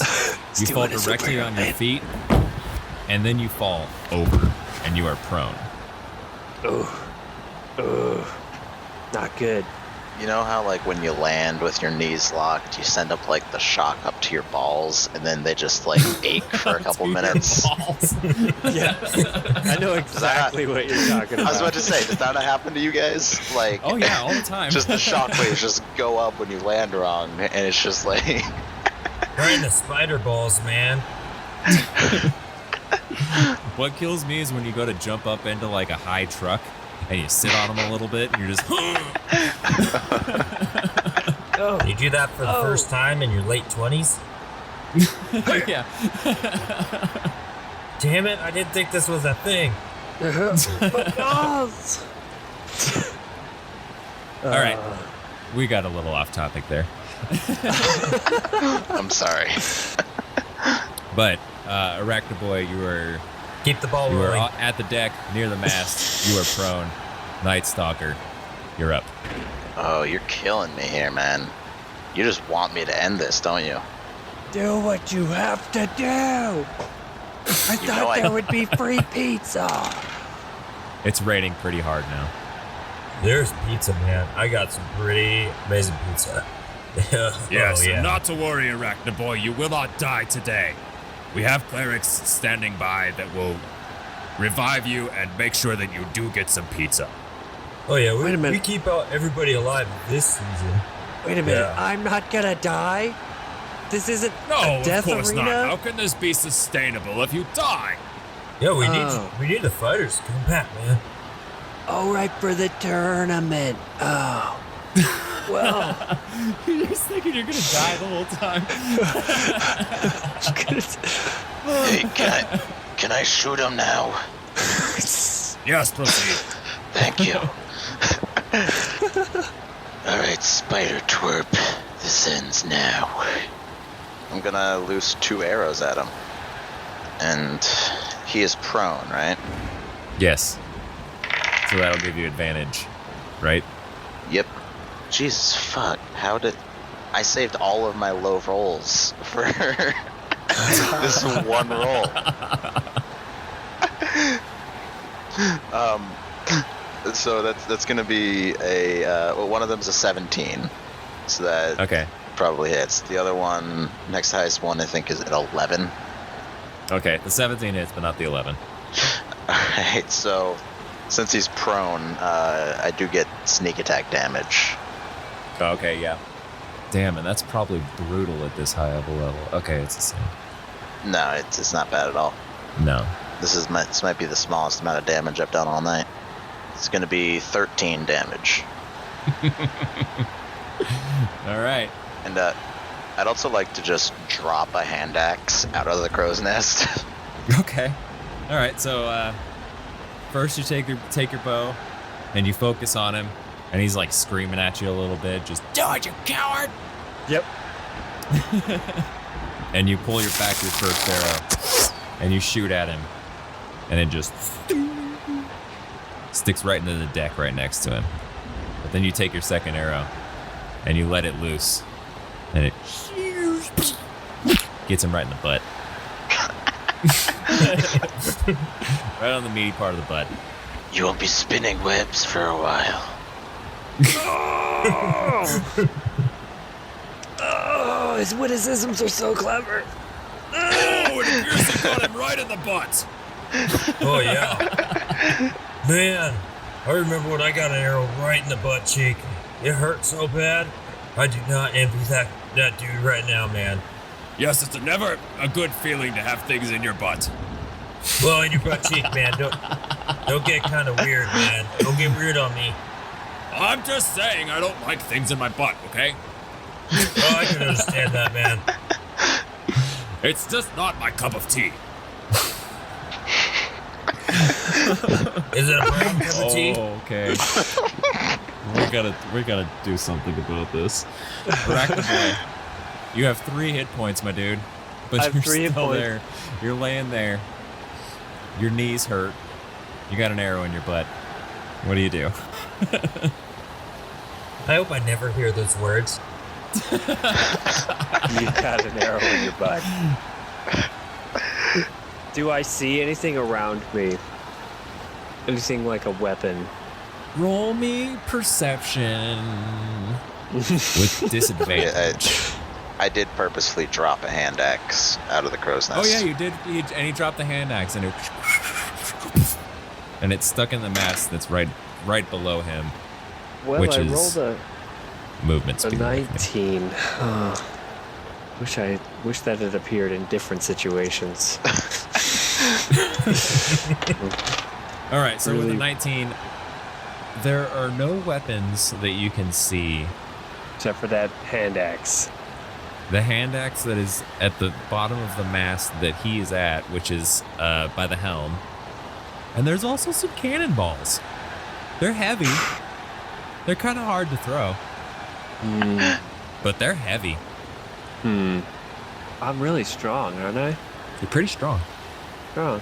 You fall directly on your feet, and then you fall over, and you are prone. Not good. You know how, like, when you land with your knees locked, you send up, like, the shock up to your balls, and then they just, like, ache for a couple minutes? Yeah. I know exactly what you're talking about. I was about to say, does that not happen to you guys? Like, oh, yeah, all the time. Just the shock waves just go up when you land wrong, and it's just like... Right in the spider balls, man. What kills me is when you go to jump up into, like, a high truck, and you sit on them a little bit, and you're just... You do that for the first time in your late 20s? Yeah. Damn it, I didn't think this was a thing. All right. We got a little off topic there. I'm sorry. But, Aracnaboy, you are Keep the ball You rolling. are at the deck near the mast. You are prone. Nightstalker, you're up. Oh, you're killing me here, man. You just want me to end this, don't you? Do what you have to do. I know thought I- there would be free pizza. It's raining pretty hard now. There's pizza, man. I got some pretty amazing pizza. Yes, Oh, yeah. and not to worry, Aracnaboy, you will not die today. We have clerics standing by that will revive you and make sure that you do get some pizza. Oh, yeah. Wait a minute. We keep out everybody alive this season. Wait a minute. Yeah. I'm not gonna die? This isn't No, a death of course arena? not. How can this be sustainable if you die? Yeah, we Oh. need the fighters to come back, man. Oh, right, for the tournament. Oh. Well, You're just thinking you're gonna die the whole time. Hey, can I shoot him now? Yes, proceed. Thank you. Alright, Spider Twerp. This ends now. I'm gonna loose 2 arrows at him. And he is prone, right? Yes. So that'll give you advantage, right? Yep. Jesus fuck. How did I saved all of my low rolls for this one roll. So that's gonna be a well, one of them's a 17. So that Okay. probably hits. The other one, next highest one, I think is at 11. Okay, the 17 hits, but not the 11. Alright, so since he's prone, I do get sneak attack damage. Okay, yeah. Damn, and that's probably brutal at this high of a level. Okay, it's the same. No, it's not bad at all. No. This might be the smallest amount of damage I've done all night. It's gonna be 13 damage. All right. And I'd also like to just drop a hand axe out of the crow's nest. Okay. All right. So first you take your bow and you focus on him, and he's like screaming at you a little bit, just "Do it, you coward!" Yep. And you pull your first arrow, and you shoot at him, and it just sticks right into the deck right next to him. But then you take your second arrow, and you let it loose, and it gets him right in the butt. Right on the meaty part of the butt. You won't be spinning webs for a while. Oh, his witticisms are so clever. Oh, it appears you got him right in the butt. Oh, yeah. Man, I remember when I got an arrow right in the butt cheek. It hurt so bad. I do not envy that dude right now, man. Yes, it's never a good feeling to have things in your butt. Well, in your butt cheek, man. Don't get kind of weird, man. Don't get weird on me. I'm just saying I don't like things in my butt, okay? Oh, I can understand that, man. It's just not my cup of tea. Is it a brown cup of tea? Oh, okay. we gotta do something about this. Aracnaboy, you have 3 hit points, my dude. But I have you're 3 hit still points. there. You're laying there. Your knees hurt. You got an arrow in your butt. What do you do? I hope I never hear those words. You got an arrow in your butt. Do I see anything around me? Anything like a weapon? Roll me perception with disadvantage. I did purposefully drop a hand axe out of the crow's nest. Oh yeah, you did. And he dropped the hand axe, and it stuck in the mast that's right below him. Well, Which I is rolled a Movement speed. 19. Oh, wish that had appeared in different situations. All right, so with Really- the 19, there are no weapons that you can see. Except for that hand axe. The hand axe that is at the bottom of the mast that he is at, which is by the helm. And there's also some cannonballs. They're heavy. They're kind of hard to throw, but they're heavy. I'm really strong, aren't I? You're pretty strong. Strong.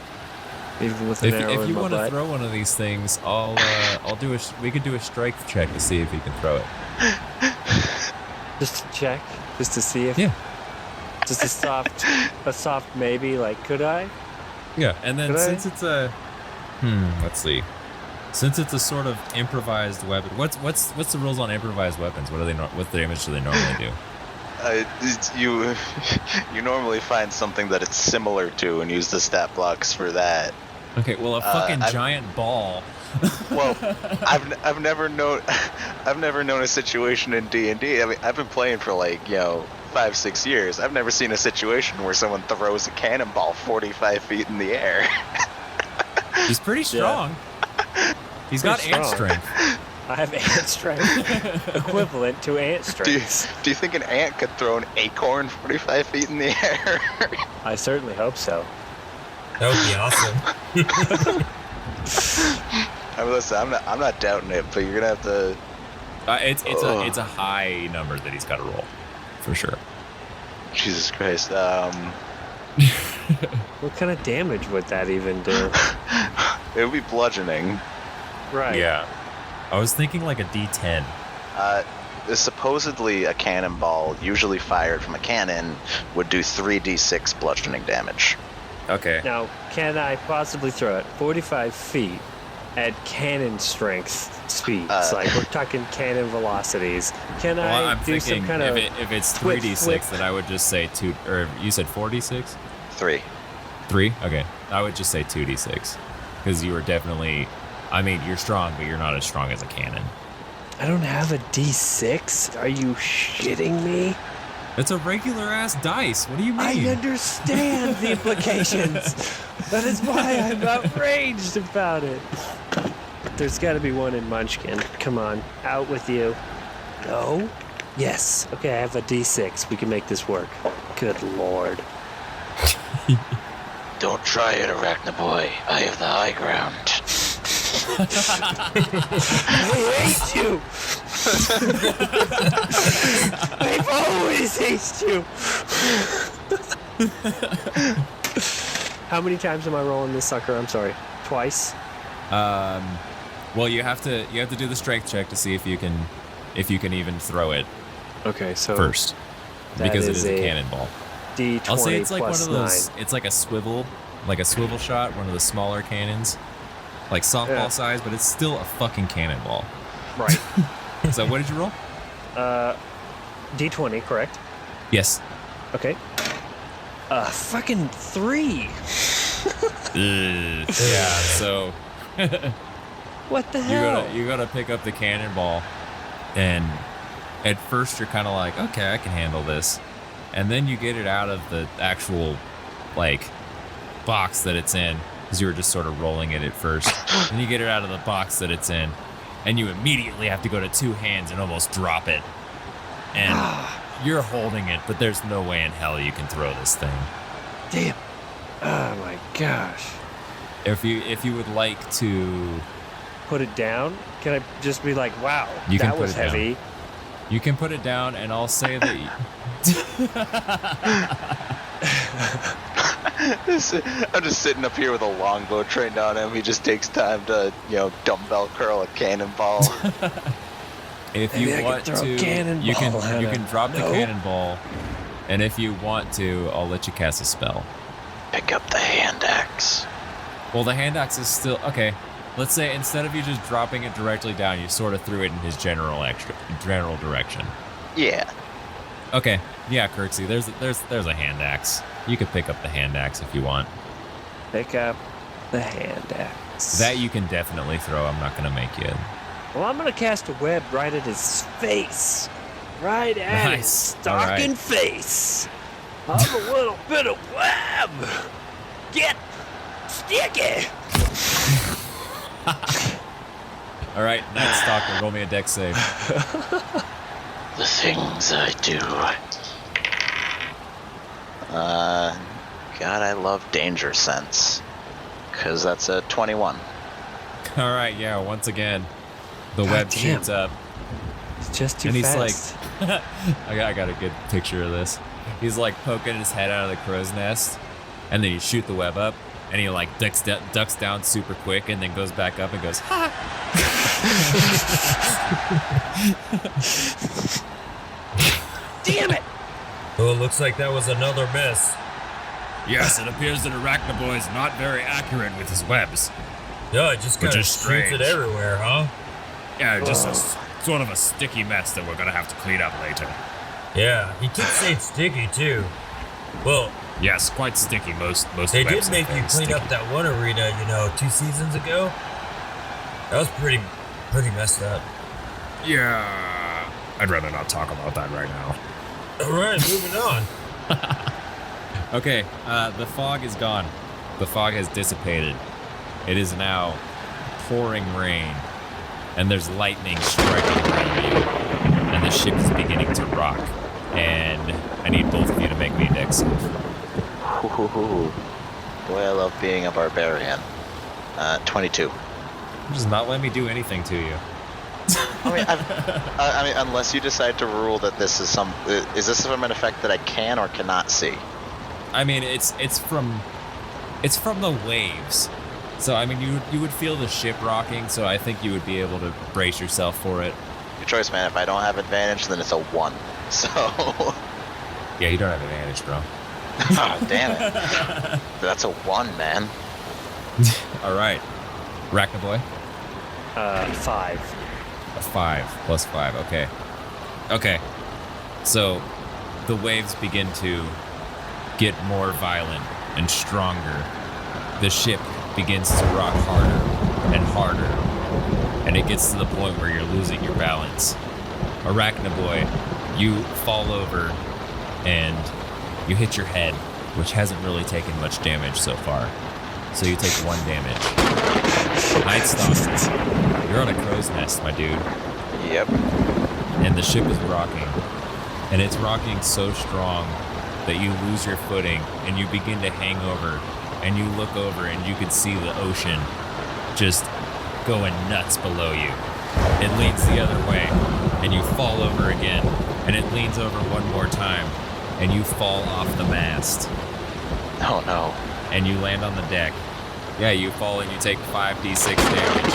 Even with an arrow If in you my want to butt. throw one of these things, we could do a strength check to see if you can throw it. Just to check, just to see if. Yeah. Just a soft maybe. Like, could I? Yeah, and then Could I? since it's a, let's see, since it's a sort of improvised weapon, what's the rules on improvised weapons? What damage do they normally do? You normally find something that it's similar to and use the stat blocks for that. Okay, well, a fucking giant ball. Well, I've never known a situation in D&D. I mean, I've been playing for 5-6 years. I've never seen a situation where someone throws a cannonball 45 feet in the air. He's pretty strong. He's got ant strength. I have ant strength, equivalent to ant strength. Do you think an ant could throw an acorn 45 feet in the air? I certainly hope so. That would be awesome. I mean, listen, I'm not doubting it, but you're gonna have to. It's a high number that he's got to roll, for sure. Jesus Christ. What kind of damage would that even do? It would be bludgeoning. Right. Yeah. I was thinking like a D10. Supposedly a cannonball, usually fired from a cannon, would do 3d6 bludgeoning damage. Okay. Now, can I possibly throw it 45 feet at cannon strength speeds? Like, we're talking cannon velocities. Can I I'm do thinking some kind of if it's twit 3d6, flip? then I would just say 2, or you said 4d6? 3. 3? Okay. I would just say 2d6. Because you were definitely, I mean, you're strong, but you're not as strong as a cannon. I don't have a D6? Are you shitting me? It's a regular ass dice. What do you mean? I understand the implications. That is why I'm outraged about it. There's got to be one in Munchkin. Come on, out with you. No? Yes. Okay, I have a D6. We can make this work. Good lord. Don't try it, Aracnaboy. I have the high ground. I hate you! I've always hated you! How many times am I rolling this sucker? I'm sorry. Twice? Well, you have to do the strength check to see if you can even throw it Okay, so first, because it is a cannonball. D20 I'll say it's like one plus of those. 9. It's like a swivel shot, one of the smaller cannons, like softball size, but it's still a fucking cannonball. Right. So what did you roll? D20, correct? Yes. Okay. Fucking 3. Yeah. So What the hell? you gotta pick up the cannonball, and at first you're kind of like, okay, I can handle this, and then you get it out of the actual box that it's in, because you were just sort of rolling it at first. Then you get it out of the box that it's in, and you immediately have to go to 2 hands and almost drop it, and you're holding it, but there's no way in hell you can throw this thing. Damn. Oh my gosh. If you would like to Put it down? Can I just be like, wow, You can that put was it down. heavy? You can put it down, and I'll say that. I'm just sitting up here with a longbow trained on him. He just takes time to, dumbbell curl a cannonball. If Maybe I you could want throw a to, cannonball you at can him. drop the No? cannonball, and if you want to, I'll let you cast a spell. Pick up the hand axe. Well, the hand axe is still okay. Let's say instead of you just dropping it directly down, you sort of threw it in his general direction. Yeah. Okay, yeah, Kirksey, there's a hand axe. You could pick up the hand axe if you want. Pick up the hand axe. That you can definitely throw. I'm not gonna make you. Well, I'm gonna cast a web right at his face. Right at his Nice. stalking face. I'm a little bit of web. Get sticky. All right, Nightstalker, roll me a dex save. The things I do. God, I love danger sense. Because that's a 21. All right, yeah. Once again, the web damn. shoots up. It's just too And he's fast. I got a good picture of this. He's like poking his head out of the crow's nest, and then you shoot the web up, And he like ducks down super quick and then goes back up and goes, ha! Damn it! Well, it looks like that was another miss. Yes, it appears that Aracnaboy is not very accurate with his webs. Yeah, it just kind of is shoots strange. it everywhere, huh? Yeah, just sort of a sticky mess that we're gonna have to clean up later. Yeah, he keeps saying sticky too. Well, Yes, quite sticky. Most they webs did make are you very clean sticky. up that one arena, 2 seasons ago. That was pretty messed up. Yeah, I'd rather not talk about that right now. All right, moving on. Okay, the fog is gone. The fog has dissipated. It is now pouring rain, and there's lightning striking around you, and the ship is beginning to rock. And I need both of you to make me a dex save. Ooh. Boy, I love being a barbarian. 22. You just not let me do anything to you. I mean, unless you decide to rule that this is is this from an effect that I can or cannot see? I mean, it's from the waves. So I mean, you would feel the ship rocking. So I think you would be able to brace yourself for it. Your choice, man. If I don't have advantage, then it's a 1. So. Yeah, you don't have advantage, bro. Oh, damn it. That's a 1, man. All right, Aracnaboy. 5. A 5 plus 5. Okay. Okay. So the waves begin to get more violent and stronger. The ship begins to rock harder and harder, and it gets to the point where you're losing your balance. Aracnaboy, you fall over and you hit your head, which hasn't really taken much damage so far. So you take 1 damage. Nightstalker, you're on a crow's nest, my dude. Yep. And the ship is rocking. And it's rocking so strong that you lose your footing and you begin to hang over. And you look over and you can see the ocean just going nuts below you. It leans the other way and you fall over again. And it leans over one more time and you fall off the mast. Oh no. And you land on the deck. Yeah, you fall and you take 5d6 damage.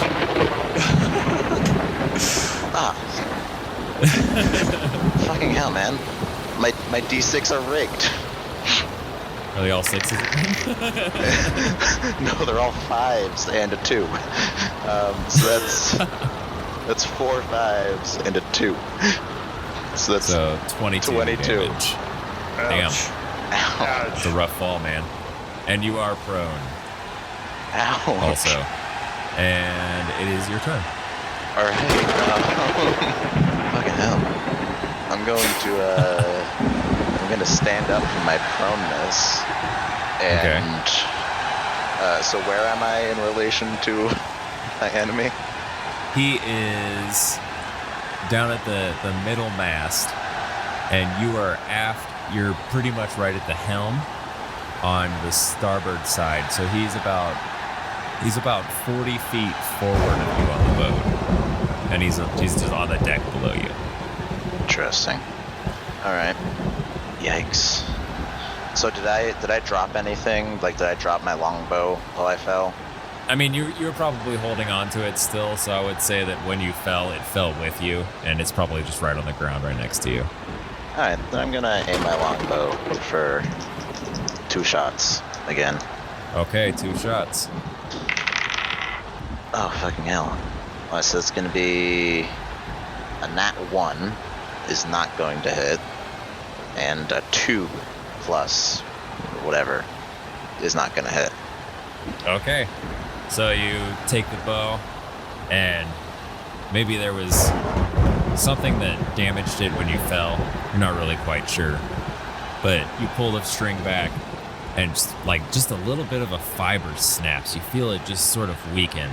Fucking hell, man. My D6 are rigged. Are they all 6s? No, they're all 5s and a 2. So that's 4 5s and a 2. So that's 22 22. damage. Damn. Ow. It's a rough fall, man. And you are prone Ow. also. And it is your turn. All right. Fucking hell. I'm going to stand up from my proneness. And so where am I in relation to my enemy? He is down at the middle mast, and you are aft. You're pretty much right at the helm on the starboard side. So he's about 40 feet forward of you on the boat, and he's just on the deck below you. Interesting. All right. Yikes. So did I drop anything? Like, did I drop my longbow while I fell? I mean, you're probably holding on to it still, so I would say that when you fell, it fell with you, and it's probably just right on the ground right next to you. All right, then I'm gonna aim my longbow for 2 shots again. Okay, 2 shots. Oh, fucking hell. Well, so it's gonna be a nat 1 is not going to hit, and a 2 plus whatever is not gonna hit. Okay. So you take the bow, and maybe there was something that damaged it when you fell. You're not really quite sure. But you pull the string back, and just a little bit of a fiber snaps. You feel it just sort of weaken,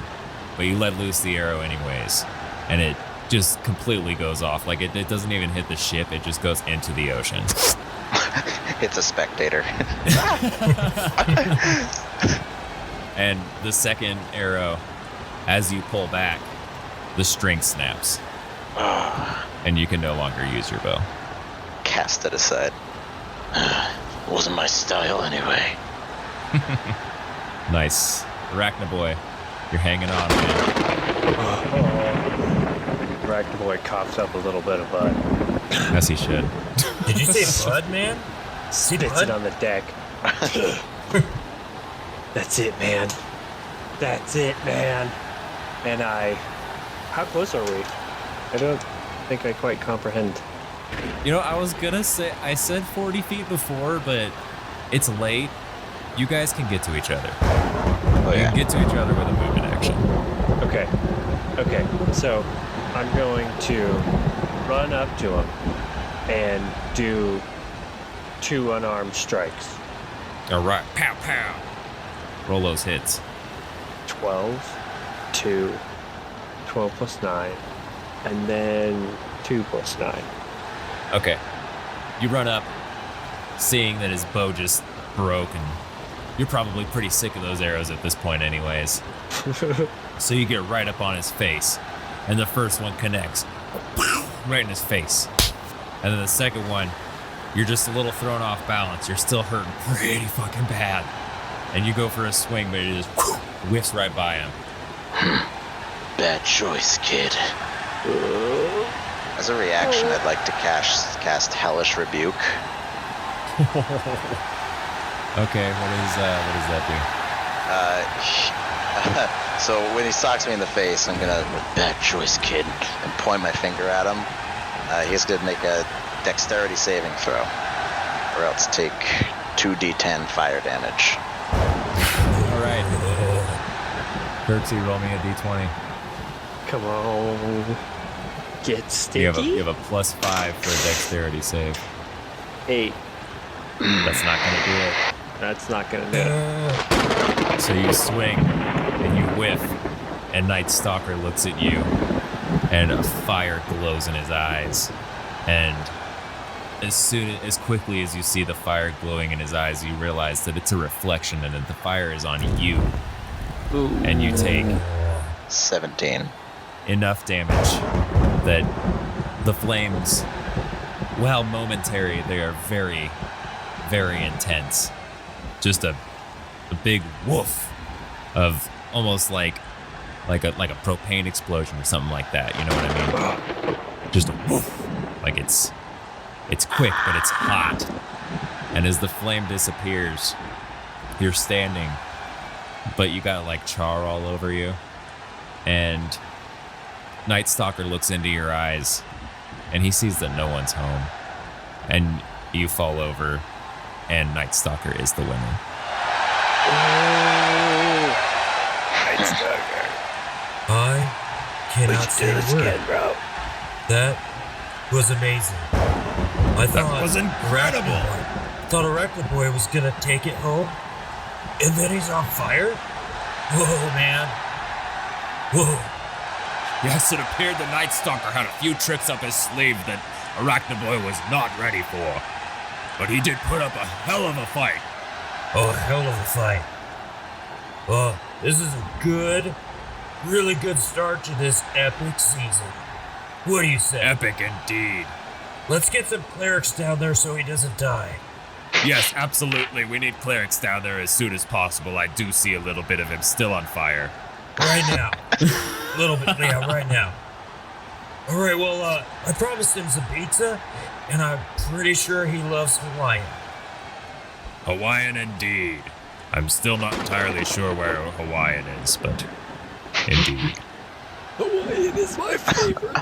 but you let loose the arrow anyways, and it just completely goes off. Like it doesn't even hit the ship, it just goes into the ocean. It's a spectator. And the second arrow, as you pull back, the string snaps. And you can no longer use your bow. Cast it aside. Wasn't my style anyway. Nice. Aracnaboy, you're hanging on, man. Aracnaboy coughs up a little bit of blood. As he should. Did you say blood, man? Spits it on the deck. That's it, man. That's it, man. And how close are we? I don't think I quite comprehend. You know, I was gonna say, I said 40 feet before, but it's late. You guys can get to each other. Oh, You yeah. can get to each other with a movement action. Okay, so I'm going to run up to him and do 2 unarmed strikes. All right, pow, pow. Roll those hits. 12, 2, 12 plus 9, and then 2 plus 9. Okay. You run up, seeing that his bow just broke, and you're probably pretty sick of those arrows at this point anyways. So you get right up on his face, and the first one connects right in his face. And then the second one, you're just a little thrown off balance. You're still hurting pretty fucking bad. And you go for a swing, but it just whiffs right by him. Bad choice, kid. As a reaction, I'd like to cast Hellish Rebuke. Okay, what does that So when he socks me in the face, I'm gonna, bad choice, kid, and point my finger at him. He's gonna make a dexterity saving throw, or else take 2d10 fire damage. do? All right. Kirksey, roll me a d20. Come on. Get sticky. You have a +5 for a dexterity save. 8. That's not gonna do it. That's not gonna do it. So you swing and you whiff, and Nightstalker looks at you, and a fire glows in his eyes. And as quickly as you see the fire glowing in his eyes, you realize that it's a reflection and that the fire is on you. Ooh. And you take 17. enough damage that the flames, while momentary, they are very, very intense. Just a big woof of almost like a propane explosion or something like that. You know what I mean? Just a woof. Like it's quick, but it's hot. And as the flame disappears, you're standing, but you got like char all over you. And Nightstalker looks into your eyes, and he sees that no one's home. And you fall over, and Nightstalker is the winner. Nightstalker. I cannot say a word. bro. That was amazing. That was incredible. Thought Aracnaboy was gonna take it home, and then he's on fire? Whoa, man. Whoa. Yes, it appeared the Nightstalker had a few tricks up his sleeve that Aracnaboy was not ready for. But he did put up a hell of a fight. Oh, hell of a fight. Oh, this is a really good start to this epic season. What do you say? Epic indeed. Let's get some clerics down there so he doesn't die. Yes, absolutely. We need clerics down there as soon as possible. I do see a little bit of him still on fire. Right now. A little bit, yeah, right now. Alright, well, I promised him some pizza, and I'm pretty sure he loves Hawaiian. Hawaiian indeed. I'm still not entirely sure where Hawaiian is, but indeed. Hawaiian is my favorite.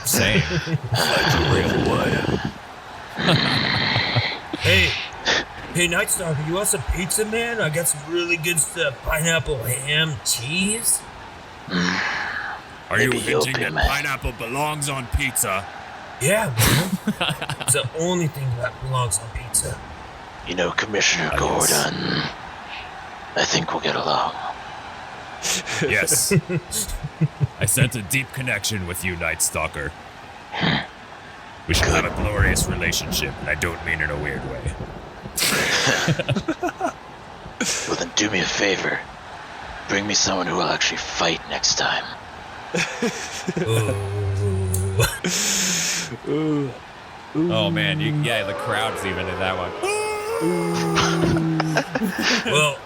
Same. Hey, Nightstalker, you want some pizza, man? I got some really good stuff. Pineapple, ham, cheese. Are you Maybe you'll hinting be that mad. pineapple belongs on pizza? Yeah, man. It's the only thing that belongs on pizza. You know, Commissioner Gordon, I think we'll get along. Yes. I sense a deep connection with you, Nightstalker. We should have a glorious relationship, and I don't mean in a weird way. Well, then do me a favor. Bring me someone who will actually fight next time. Ooh. Oh man, the crowd's even in that one. Well,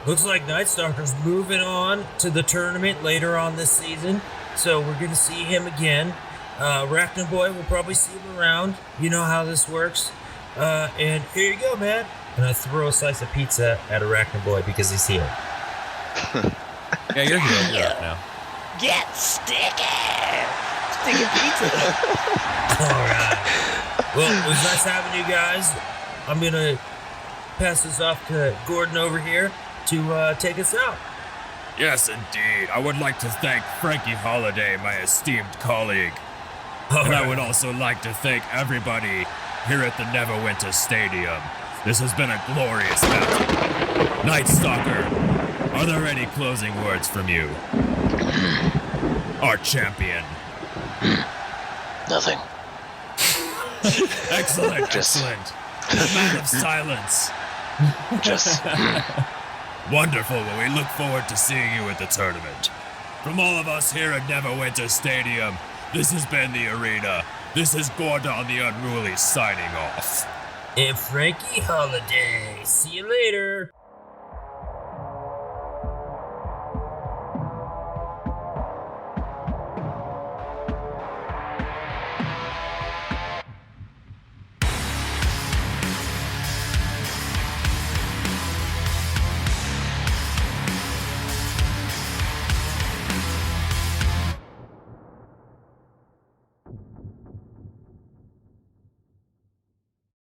Looks like Nightstalker's moving on to the tournament later on this season, so we're going to see him again. Aracnaboy, we'll probably see him around. You know how this works. And here you go, man. And I throw a slice of pizza at Aracnaboy because he's here. Yeah, you're here. You're up now. Get sticky! Sticky pizza! Alright. Well, it was nice having you guys. I'm going to pass this off to Gordon over here to take us out. Yes, indeed. I would like to thank Frankie Holiday, my esteemed colleague. All And I right. would also like to thank everybody here at the Neverwinter Stadium. This has been a glorious battle. Nightstalker, are there any closing words from you? Our champion. Nothing. Excellent, Just- excellent. The man of silence. Just Wonderful. Well, we look forward to seeing you at the tournament. From all of us here at Neverwinter Stadium, this has been the arena. This is Gordon the Unruly signing off. And Frankie Holiday. See you later.